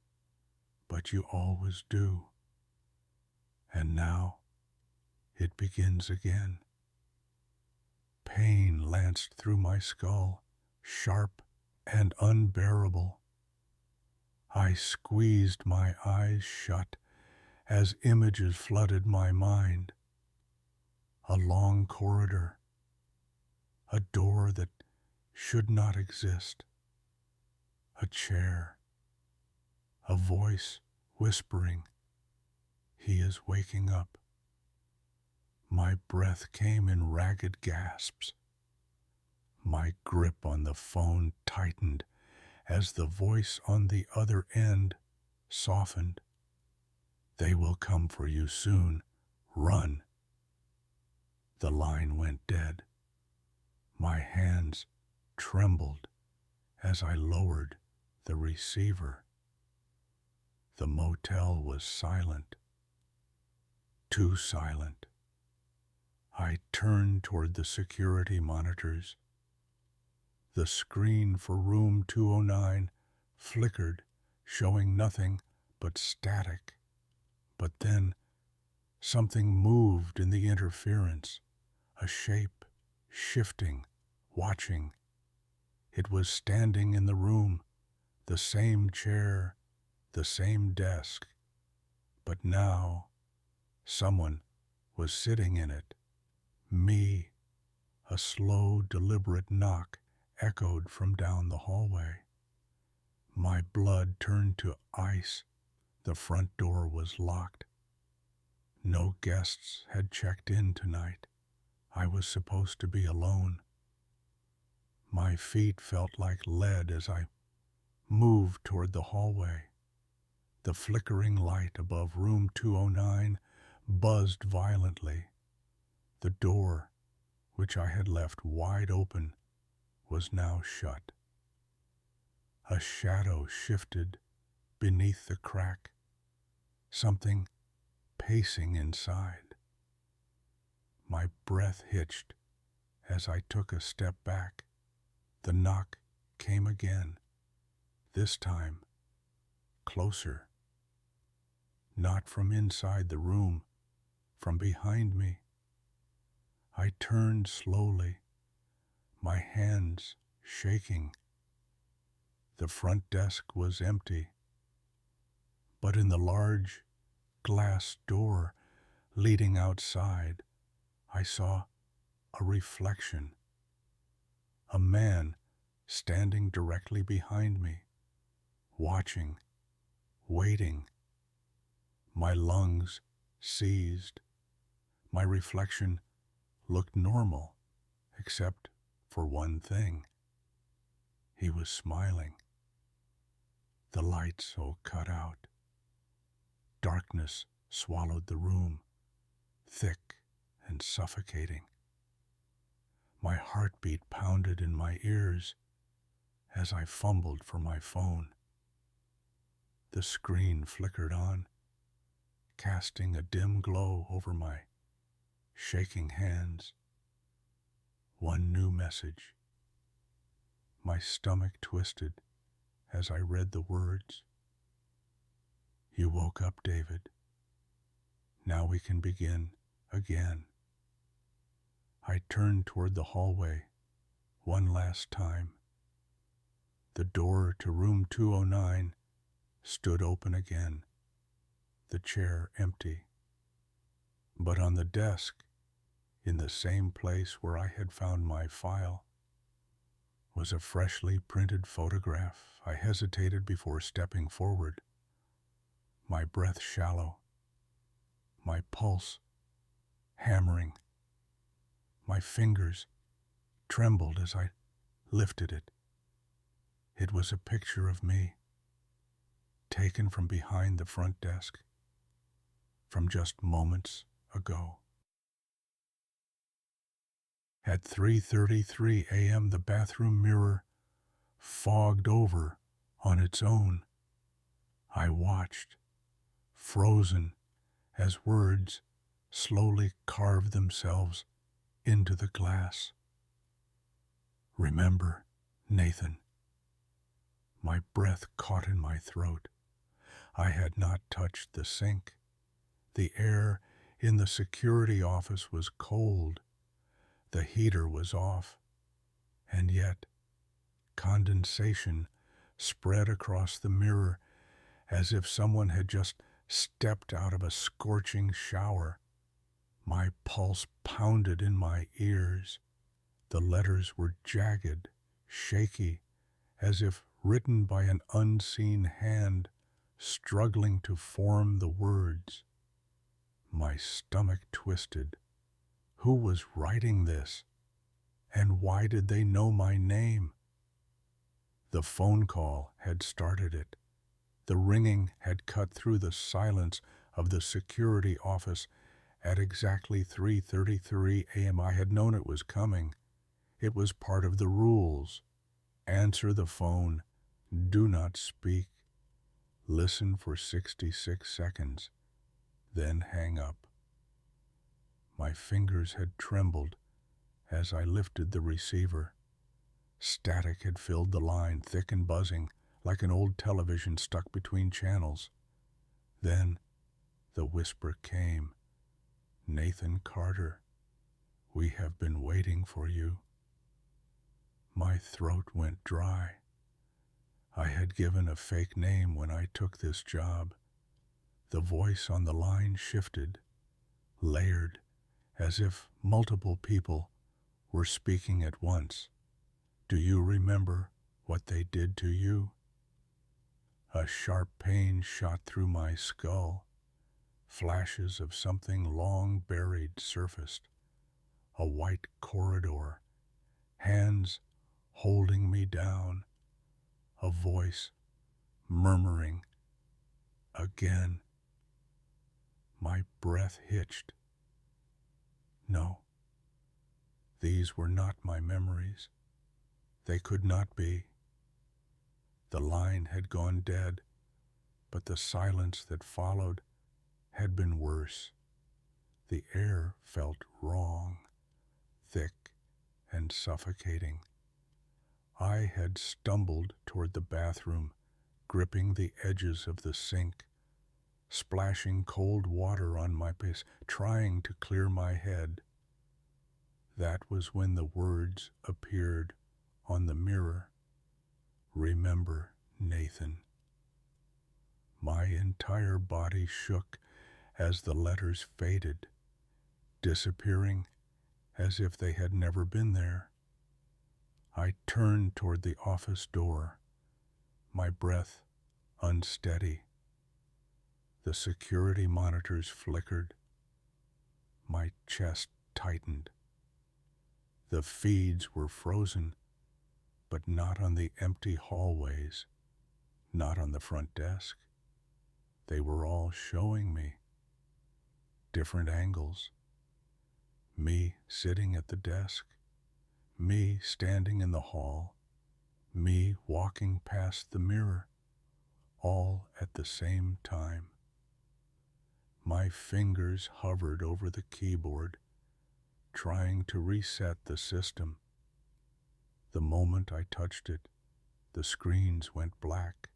but you always do. And now it begins again." Pain lanced through my skull, sharp and unbearable. I squeezed my eyes shut as images flooded my mind. A long corridor, a door that should not exist, a chair, a voice whispering, "He is waking up." My breath came in ragged gasps. My grip on the phone tightened as the voice on the other end softened. "They will come for you soon. Run." The line went dead. My hands trembled as I lowered the receiver. The motel was silent. Too silent. I turned toward the security monitors. The screen for room 209 flickered, showing nothing but static. But then something moved in the interference, a shape, shifting, watching. It was standing in the room, the same chair, the same desk. But now someone was sitting in it. Me. A slow, deliberate knock echoed from down the hallway. My blood turned to ice. The front door was locked. No guests had checked in tonight. I was supposed to be alone. My feet felt like lead as I moved toward the hallway. The flickering light above room 209 buzzed violently. The door, which I had left wide open, was now shut. A shadow shifted beneath the crack, something pacing inside. My breath hitched as I took a step back. The knock came again, this time closer. Not from inside the room, from behind me. I turned slowly, my hands shaking. The front desk was empty, but in the large glass door leading outside, I saw a reflection. A man standing directly behind me, watching, waiting. My lungs seized. My reflection looked normal, except for one thing. He was smiling. The light so cut out. Darkness swallowed the room, thick and suffocating. My heartbeat pounded in my ears as I fumbled for my phone. The screen flickered on, casting a dim glow over my shaking hands. One new message. My stomach twisted as I read the words. "You woke up, David. Now we can begin again. I turned toward the hallway one last time. The door to room 209 stood open again, the chair empty. But on the desk, in the same place where I had found my file, was a freshly printed photograph. I hesitated before stepping forward, my breath shallow, my pulse hammering. My fingers trembled as I lifted it. It was a picture of me, taken from behind the front desk, from just moments ago. At 3:33 a.m., the bathroom mirror fogged over on its own. I watched, frozen, as words slowly carved themselves into the glass. Remember, Nathan. My breath caught in my throat. I had not touched the sink. The air in the security office was cold. The heater was off. And yet, condensation spread across the mirror as if someone had just stepped out of a scorching shower. My pulse pounded in my ears. The letters were jagged, shaky, as if written by an unseen hand, struggling to form the words. My stomach twisted. Who was writing this? And why did they know my name? The phone call had started it. The ringing had cut through the silence of the security office at exactly 3:33 a.m. I had known it was coming. It was part of the rules. Answer the phone. Do not speak. Listen for 66 seconds, then hang up. My fingers had trembled as I lifted the receiver. Static had filled the line, thick and buzzing, like an old television stuck between channels. Then the whisper came. Nathan Carter, we have been waiting for you. My throat went dry. I had given a fake name when I took this job. The voice on the line shifted, layered, as if multiple people were speaking at once. Do you remember what they did to you? A sharp pain shot through my skull. Flashes of something long buried surfaced. A white corridor, hands holding me down, a voice murmuring again. My breath hitched. No, these were not my memories. They could not be. The line had gone dead, but the silence that followed had been worse. The air felt wrong, thick and suffocating. I had stumbled toward the bathroom, gripping the edges of the sink, splashing cold water on my face, trying to clear my head. That was when the words appeared on the mirror. Remember, Nathan. My entire body shook as the letters faded, disappearing as if they had never been there. I turned toward the office door, my breath unsteady. The security monitors flickered. My chest tightened. The feeds were frozen, but not on the empty hallways, not on the front desk. They were all showing me different angles. Me sitting at the desk, me standing in the hall, me walking past the mirror, all at the same time. My fingers hovered over the keyboard, trying to reset the system. The moment I touched it, the screens went black.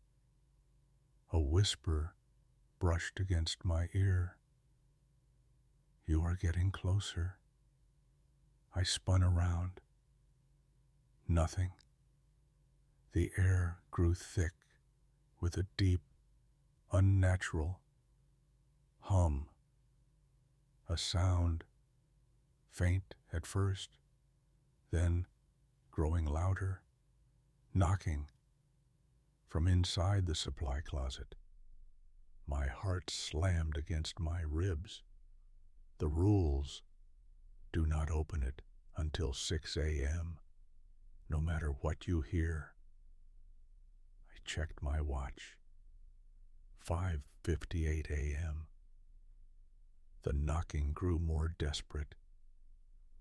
A whisper brushed against my ear. You are getting closer. I spun around. Nothing. The air grew thick with a deep, unnatural hum, a sound, faint at first, then growing louder, knocking from inside the supply closet. My heart slammed against my ribs. The rules: do not open it until 6 a.m., no matter what you hear. I checked my watch. 5:58 a.m. The knocking grew more desperate.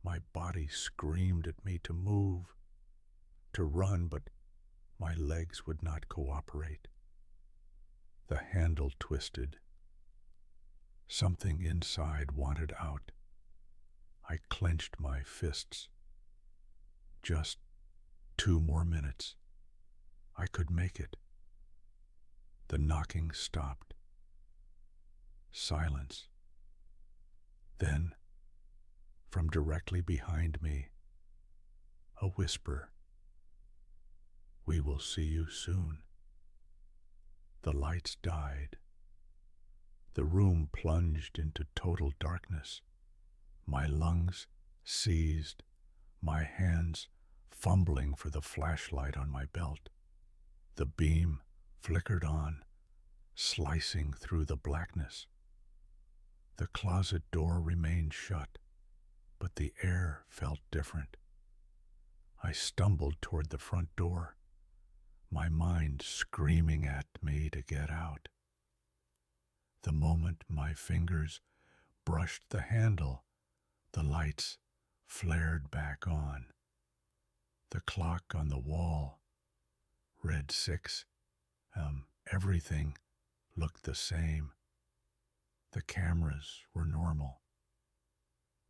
My body screamed at me to move, to run, but my legs would not cooperate. The handle twisted. Something inside wanted out. I clenched my fists. Just 2 more minutes. I could make it. The knocking stopped. Silence. Then, from directly behind me, a whisper. We will see you soon. The lights died. The room plunged into total darkness. My lungs seized, my hands fumbling for the flashlight on my belt. The beam flickered on, slicing through the blackness. The closet door remained shut, but the air felt different. I stumbled toward the front door, my mind screaming at me to get out. The moment my fingers brushed the handle, the lights flared back on. The clock on the wall read 6. Everything looked the same. The cameras were normal.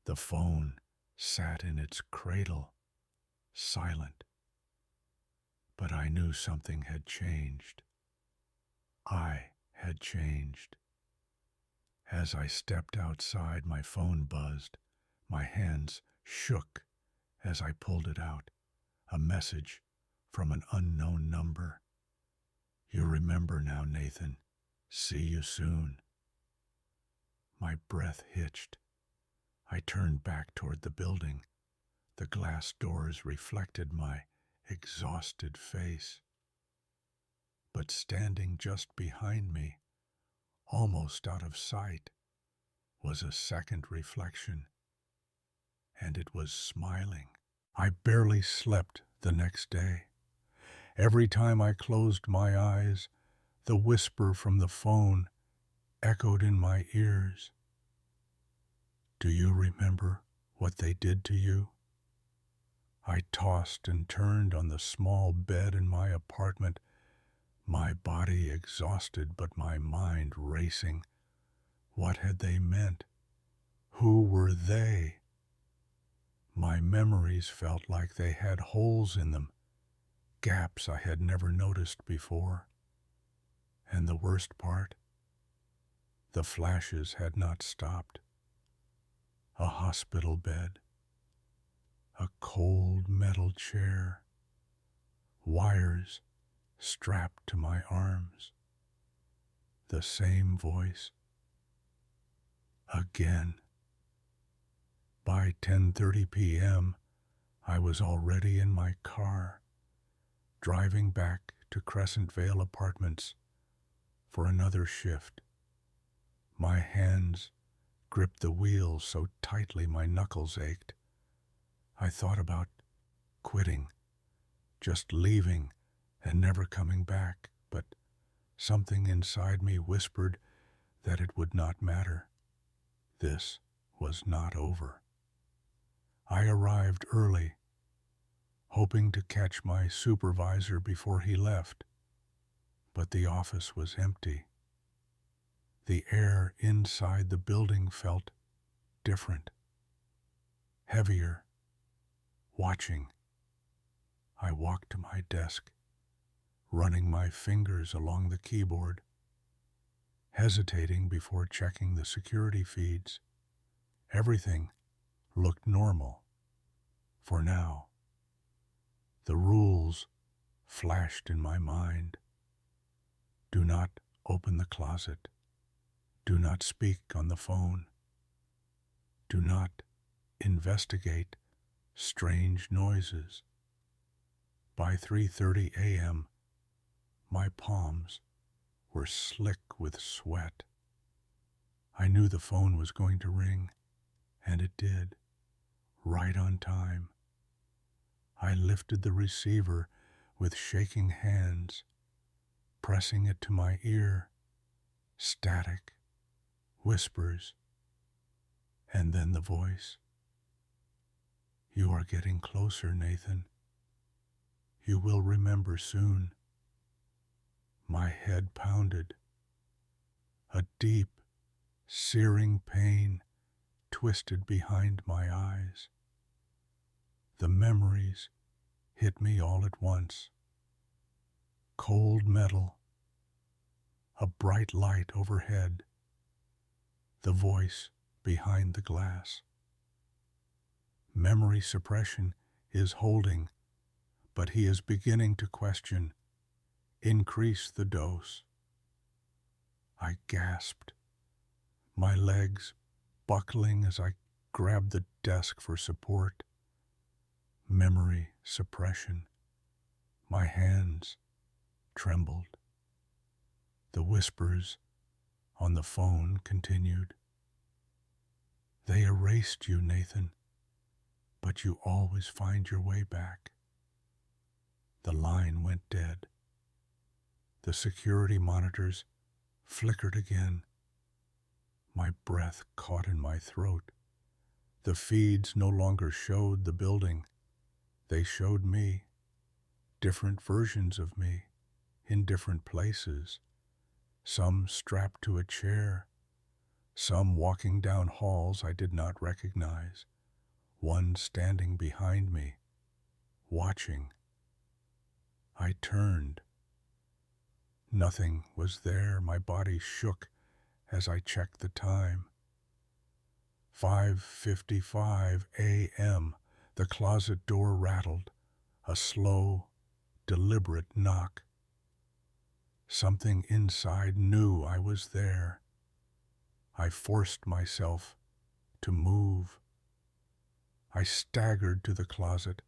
The phone sat in its cradle, silent. But I knew something had changed. I had changed. As I stepped outside, my phone buzzed. My hands shook as I pulled it out. A message from an unknown number. You remember now, Nathan. See you soon. My breath hitched. I turned back toward the building. The glass doors reflected my exhausted face. But standing just behind me, almost out of sight, was a second reflection, and it was smiling. I barely slept the next day. Every time I closed my eyes, the whisper from the phone echoed in my ears. Do you remember what they did to you? I tossed and turned on the small bed in my apartment, my body exhausted but my mind racing. What had they meant? Who were they? My memories felt like they had holes in them, gaps I had never noticed before. And the worst part? The flashes had not stopped. A hospital bed, a cold metal chair, wires strapped to my arms. The same voice. Again. By 10:30 p.m., I was already in my car, driving back to Crescent Vale Apartments for another shift. My hands gripped the wheel so tightly my knuckles ached. I thought about quitting, just leaving and never coming back, but something inside me whispered that it would not matter. This was not over. I arrived early, hoping to catch my supervisor before he left, but the office was empty. The air inside the building felt different, heavier, watching. I walked to my desk, running my fingers along the keyboard, hesitating before checking the security feeds. Everything looked normal for now. The rules flashed in my mind. Do not open the closet. Do not speak on the phone. Do not investigate strange noises. By 3:30 a.m., my palms were slick with sweat. I knew the phone was going to ring, and it did, right on time. I lifted the receiver with shaking hands, pressing it to my ear. Static, whispers, and then the voice. You are getting closer, Nathan. You will remember soon. My head pounded. A deep, searing pain twisted behind my eyes. The memories hit me all at once. Cold metal, a bright light overhead, the voice behind the glass. Memory suppression is holding, but he is beginning to question. Increase the dose. I gasped, my legs buckling as I grabbed the desk for support. Memory suppression. My hands trembled. The whispers on the phone continued. They erased you, Nathan, but you always find your way back. The line went dead. The security monitors flickered again. My breath caught in my throat. The feeds no longer showed the building. They showed me, different versions of me, in different places. Some strapped to a chair, some walking down halls I did not recognize, one standing behind me, watching. I turned. Nothing was there. My body shook as I checked the time. 5:55 a.m. The closet door rattled, a slow, deliberate knock. Something inside knew I was there. I forced myself to move. I staggered to the closet,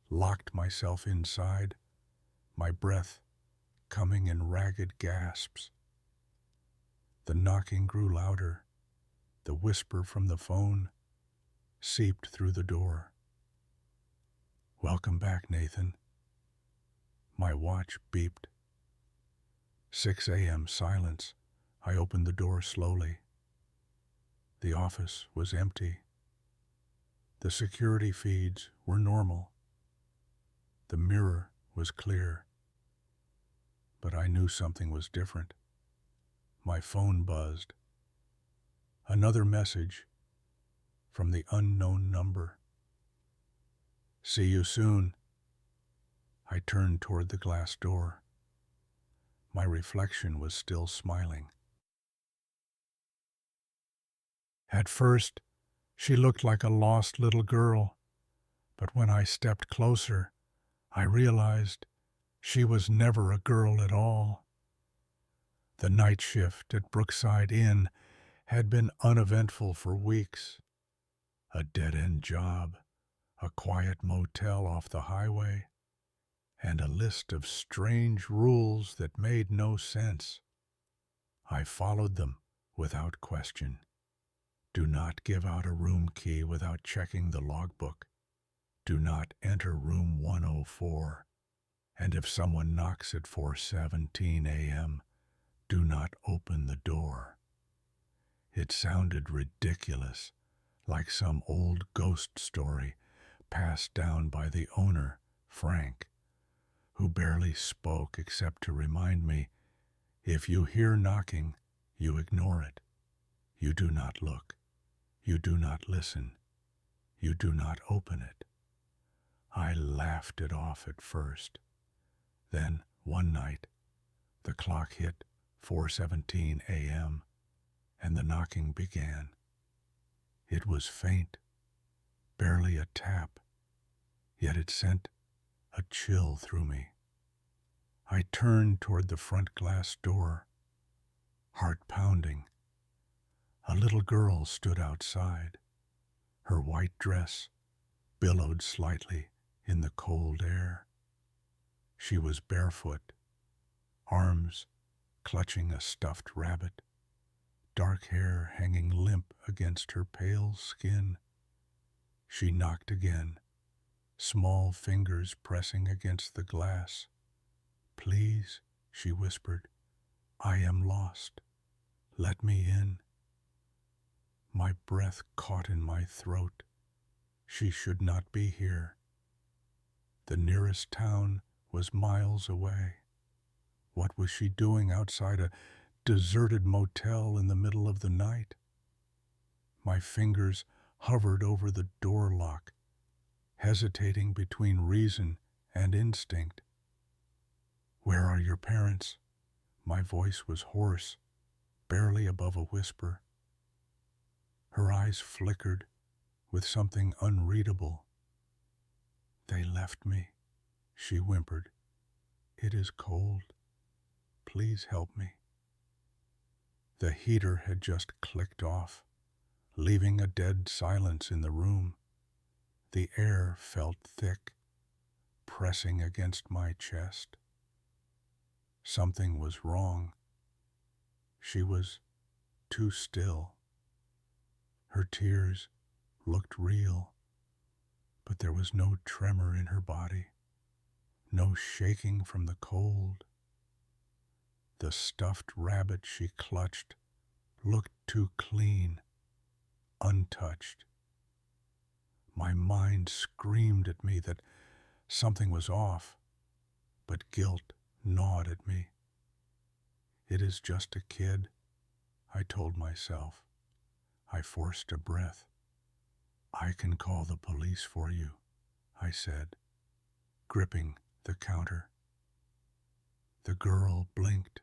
locked myself inside, my breath coming in ragged gasps. The knocking grew louder. The whisper from the phone seeped through the door. Welcome back, Nathan. My watch beeped. 6 a.m. silence. I opened the door slowly. The office was empty. The security feeds were normal. The mirror was clear. But I knew something was different. My phone buzzed. Another message from the unknown number. See you soon. I turned toward the glass door. My reflection was still smiling. At first, she looked like a lost little girl, but when I stepped closer, I realized she was never a girl at all. The night shift at Brookside Inn had been uneventful for weeks. A dead-end job, a quiet motel off the highway, and a list of strange rules that made no sense. I followed them without question. Do not give out a room key without checking the logbook. Do not enter room 104. And if someone knocks at 4:17 a.m., do not open the door. It sounded ridiculous, like some old ghost story passed down by the owner, Frank, who barely spoke except to remind me, if you hear knocking, you ignore it. You do not look. You do not listen. You do not open it. I laughed it off at first. Then, one night, the clock hit 4:17 a.m., and the knocking began. It was faint, barely a tap, yet it sent a chill through me. I turned toward the front glass door, heart pounding. A little girl stood outside. Her white dress billowed slightly in the cold air. She was barefoot, arms clutching a stuffed rabbit, dark hair hanging limp against her pale skin. She knocked again, small fingers pressing against the glass. "Please," she whispered, "I am lost. Let me in." My breath caught in my throat. She should not be here. The nearest town was miles away. What was she doing outside a deserted motel in the middle of the night? My fingers hovered over the door lock, hesitating between reason and instinct. "Where are your parents?" My voice was hoarse, barely above a whisper. Her eyes flickered with something unreadable. "They left me," she whimpered. "It is cold. Please help me." The heater had just clicked off, leaving a dead silence in the room. The air felt thick, pressing against my chest. Something was wrong. She was too still. Her tears looked real, but there was no tremor in her body, no shaking from the cold. The stuffed rabbit she clutched looked too clean, untouched. My mind screamed at me that something was off, but guilt gnawed at me. "It is just a kid," I told myself. I forced a breath. "I can call the police for you," I said, gripping the counter. The girl blinked.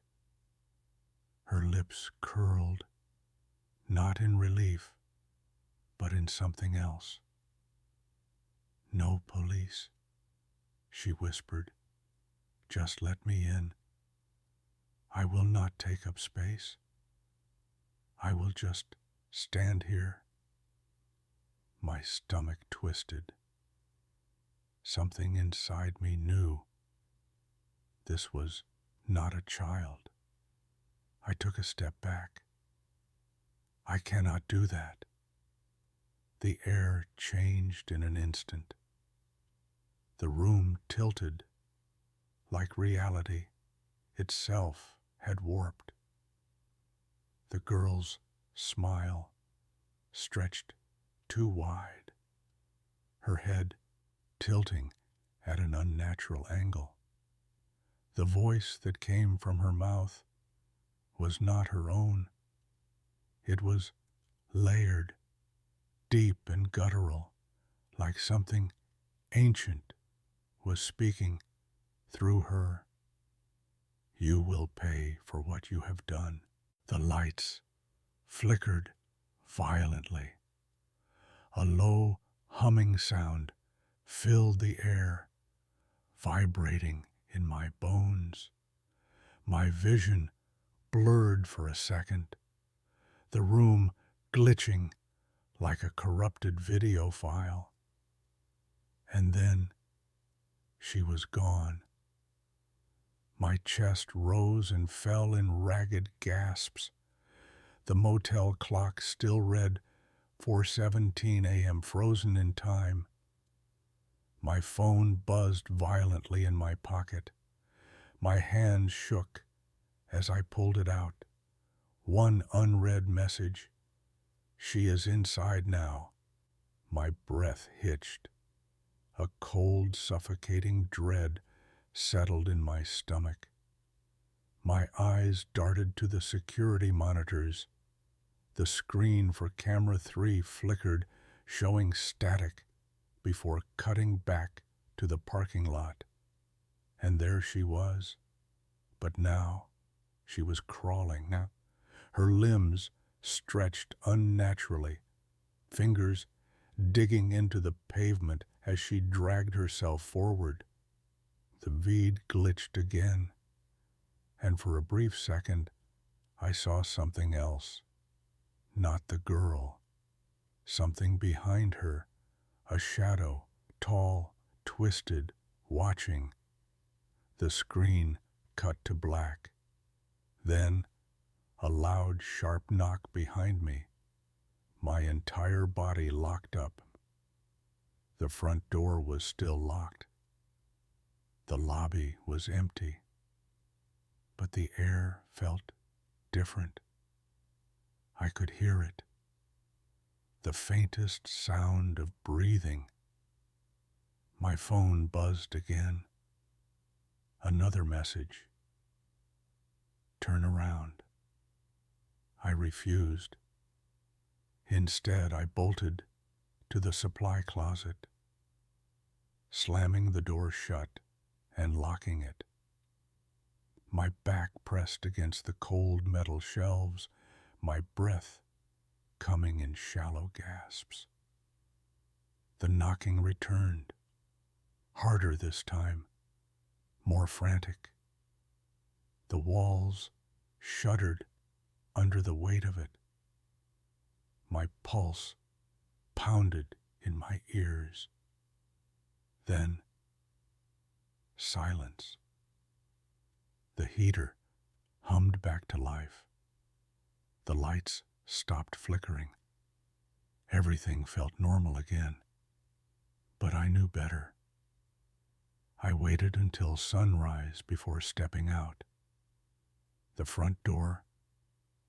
Her lips curled, not in relief, but in something else. "No police," she whispered. "Just let me in. I will not take up space. I will just stand here." My stomach twisted. Something inside me knew this was not a child. I took a step back. "I cannot do that." The air changed in an instant. The room tilted, like reality itself had warped. The girl's smile stretched too wide, her head tilting at an unnatural angle. The voice that came from her mouth was not her own. It was layered, deep and guttural, like something ancient was speaking through her. "You will pay for what you have done." The lights flickered violently. A low humming sound filled the air, vibrating in my bones. My vision blurred for a second, the room glitching like a corrupted video file. And then she was gone. My chest rose and fell in ragged gasps. The motel clock still read 4:17 a.m., frozen in time. My phone buzzed violently in my pocket. My hand shook as I pulled it out. One unread message: "She is inside now." My breath hitched. A cold, suffocating dread settled in my stomach. My eyes darted to the security monitors. The screen for camera 3 flickered, showing static before cutting back to the parking lot. And there she was. But now she was crawling. Now her limbs stretched unnaturally, fingers digging into the pavement as she dragged herself forward. The bead glitched again, and for a brief second I saw something else. Not the girl. Something behind her, a shadow, tall, twisted, watching. The screen cut to black. Then a loud, sharp knock behind me. My entire body locked up. The front door was still locked. The lobby was empty. But the air felt different. I could hear it. The faintest sound of breathing. My phone buzzed again. Another message. Turn around. I refused. Instead, I bolted to the supply closet, slamming the door shut and locking it. My back pressed against the cold metal shelves, my breath coming in shallow gasps. The knocking returned, harder this time, more frantic. The walls shuddered under the weight of it. My pulse pounded in my ears. Then, silence. The heater hummed back to life. The lights stopped flickering. Everything felt normal again. But I knew better. I waited until sunrise before stepping out. The front door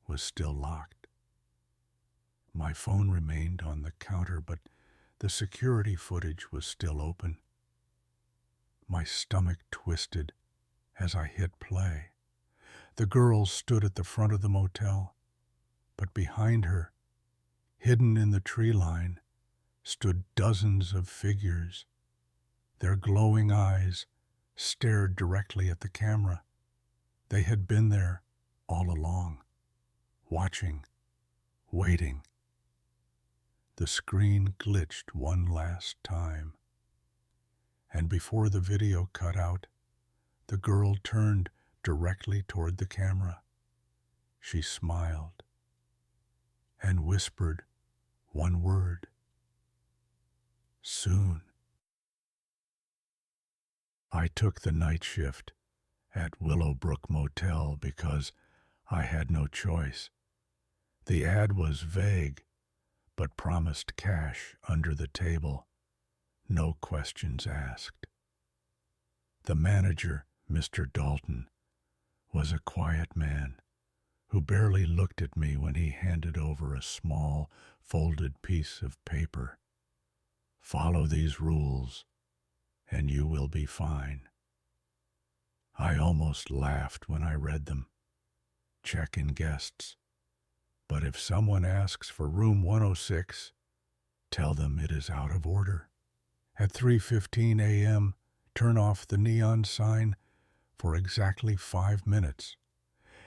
was still locked. My phone remained on the counter, but the security footage was still open. My stomach twisted as I hit play. The girl stood at the front of the motel, but behind her, hidden in the tree line, stood dozens of figures. Their glowing eyes stared directly at the camera. They had been there all along, watching, waiting. The screen glitched one last time, and before the video cut out, the girl turned directly toward the camera. She smiled and whispered one word. Soon. I took the night shift at Willowbrook Motel because I had no choice. The ad was vague, but promised cash under the table, no questions asked. The manager, Mr. Dalton, was a quiet man who barely looked at me when he handed over a small, folded piece of paper. Follow these rules, and you will be fine. I almost laughed when I read them. Check-in guests. But if someone asks for room 106, tell them it is out of order. At 3:15 a.m., turn off the neon sign for exactly 5 minutes.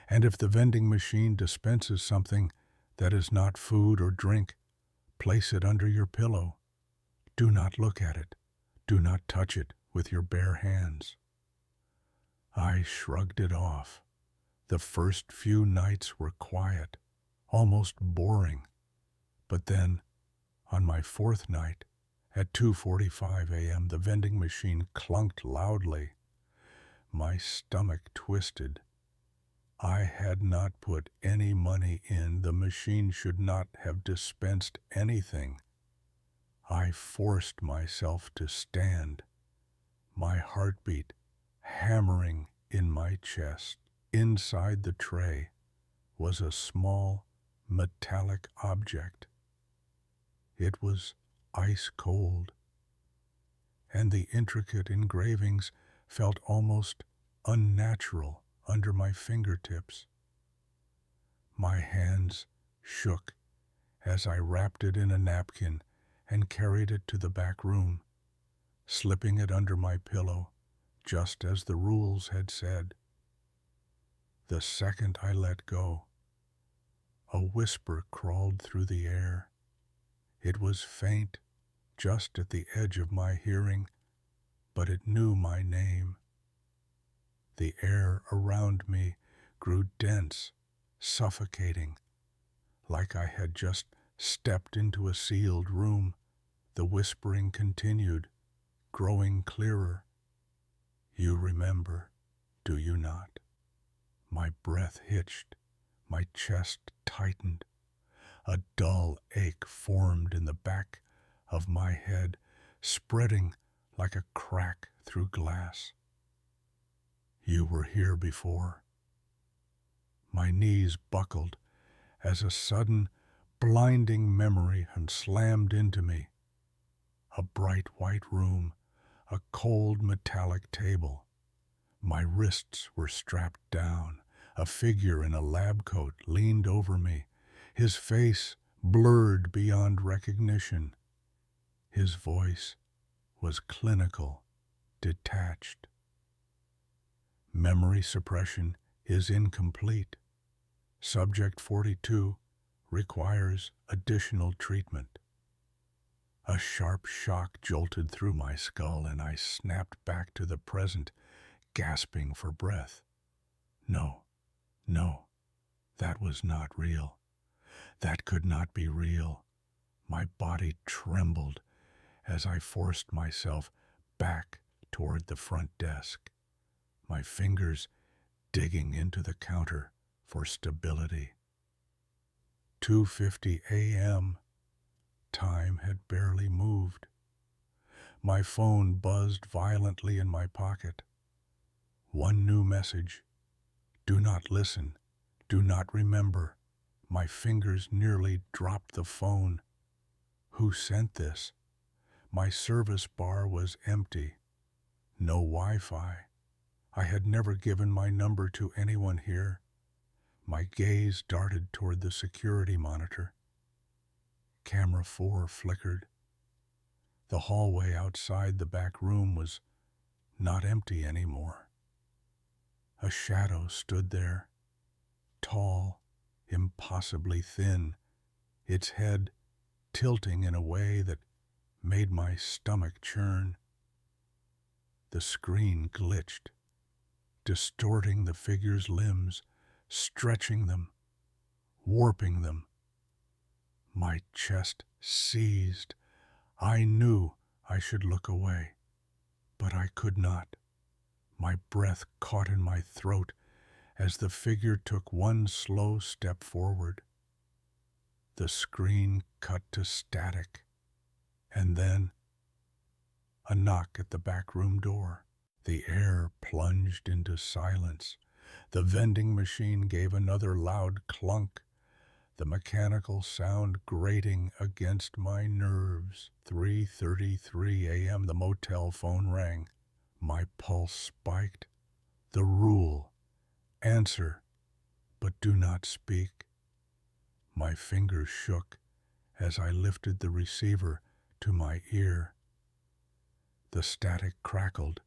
And if the vending machine dispenses something that is not food or drink, place it under your pillow. Do not look at it. Do not touch it with your bare hands. I shrugged it off. The first few nights were quiet, almost boring. But then, on my fourth night, at 2:45 a.m., the vending machine clunked loudly. My stomach twisted. I had not put any money in. The machine should not have dispensed anything. I forced myself to stand, my heartbeat hammering in my chest. Inside the tray was a small metallic object. It was ice cold, and the intricate engravings felt almost unnatural under my fingertips. My hands shook as I wrapped it in a napkin and carried it to the back room, slipping it under my pillow, just as the rules had said. The second I let go, a whisper crawled through the air. It was faint, just at the edge of my hearing, but it knew my name. The air around me grew dense, suffocating, like I had just stepped into a sealed room. The whispering continued, growing clearer. You remember, do you not? My breath hitched, my chest tightened. A dull ache formed in the back of my head, spreading like a crack through glass. You were here before. My knees buckled as a sudden, blinding memory had slammed into me. A bright white room, a cold metallic table. My wrists were strapped down. A figure in a lab coat leaned over me, his face blurred beyond recognition. His voice was clinical, detached. Memory suppression is incomplete. Subject 42 requires additional treatment. A sharp shock jolted through my skull and I snapped back to the present, gasping for breath. No, that was not real. That could not be real. My body trembled as I forced myself back toward the front desk, my fingers digging into the counter for stability. 2:50 a.m. Time had barely moved. My phone buzzed violently in my pocket. One new message. Do not listen. Do not remember. My fingers nearly dropped the phone. Who sent this? My service bar was empty. No Wi-Fi. I had never given my number to anyone here. My gaze darted toward the security monitor. Camera 4 flickered. The hallway outside the back room was not empty anymore. A shadow stood there, tall, impossibly thin, its head tilting in a way that made my stomach churn. The screen glitched, distorting the figure's limbs, stretching them, warping them. My chest seized. I knew I should look away, but I could not. My breath caught in my throat as the figure took one slow step forward. The screen cut to static, and then a knock at the back room door. The air plunged into silence. The vending machine gave another loud clunk, the mechanical sound grating against my nerves. 3:33 a.m. The motel phone rang. My pulse spiked. The rule. Answer, but do not speak. My fingers shook as I lifted the receiver to my ear. The static crackled,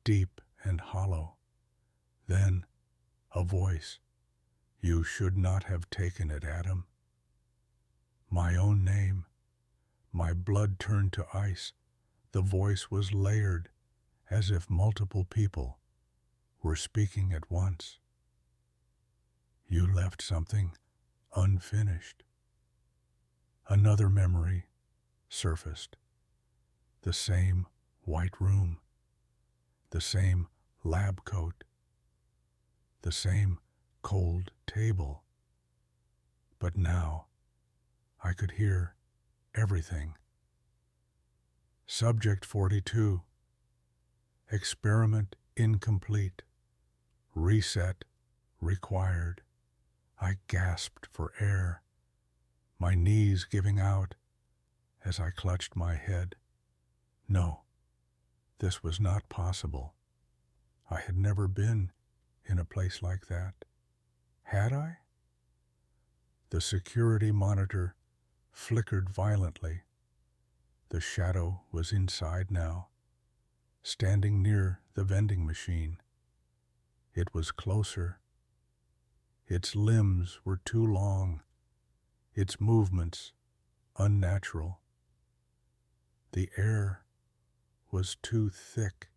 deep and hollow. Then, a voice. You should not have taken it, Adam. My own name. My blood turned to ice. The voice was layered, as if multiple people were speaking at once. You left something unfinished. Another memory surfaced. The same white room, the same lab coat, the same cold table. But now I could hear everything. Subject 42. Experiment incomplete. Reset required. I gasped for air, my knees giving out as I clutched my head. No, this was not possible. I had never been in a place like that. Had I? The security monitor flickered violently. The shadow was inside now, standing near the vending machine. It was closer. Its limbs were too long, its movements unnatural. The air was too thick,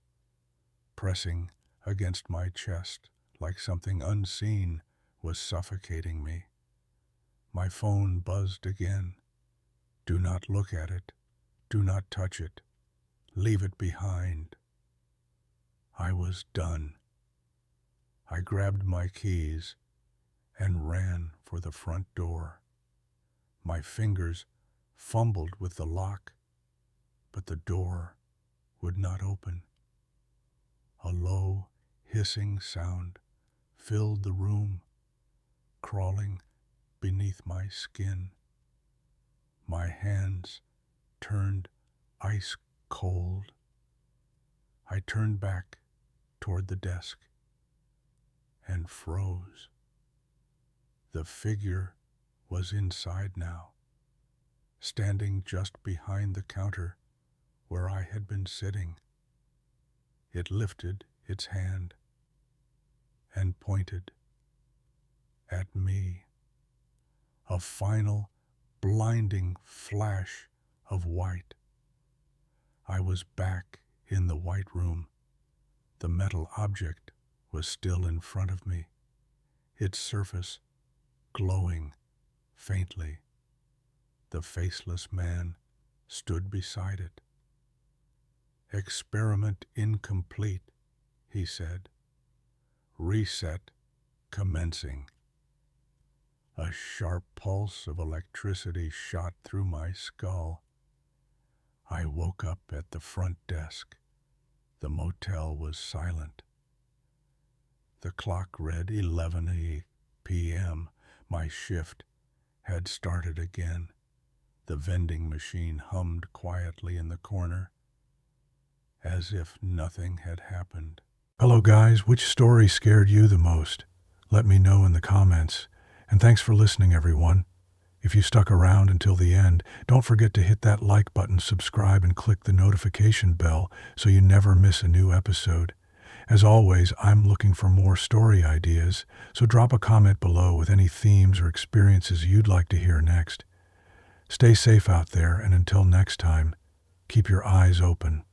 pressing against my chest like something unseen was suffocating me. My phone buzzed again. Do not look at it. Do not touch it. Leave it behind. I was done. I grabbed my keys and ran for the front door. My fingers fumbled with the lock, but the door would not open. A low, hissing sound filled the room, crawling beneath my skin. My hands turned ice cold. I turned back toward the desk and froze. The figure was inside now, standing just behind the counter where I had been sitting. It lifted its hand and pointed at me. A final, blinding flash of white. I was back in the white room. The metal object was still in front of me, its surface glowing faintly. The faceless man stood beside it. "Experiment incomplete," he said. "Reset commencing." A sharp pulse of electricity shot through my skull. I woke up at the front desk. The motel was silent. The clock read 11 p.m. My shift had started again. The vending machine hummed quietly in the corner, as if nothing had happened. Hello guys, which story scared you the most? Let me know in the comments. And thanks for listening, everyone. If you stuck around until the end, don't forget to hit that like button, subscribe, and click the notification bell so you never miss a new episode. As always, I'm looking for more story ideas, so drop a comment below with any themes or experiences you'd like to hear next. Stay safe out there, and until next time, keep your eyes open.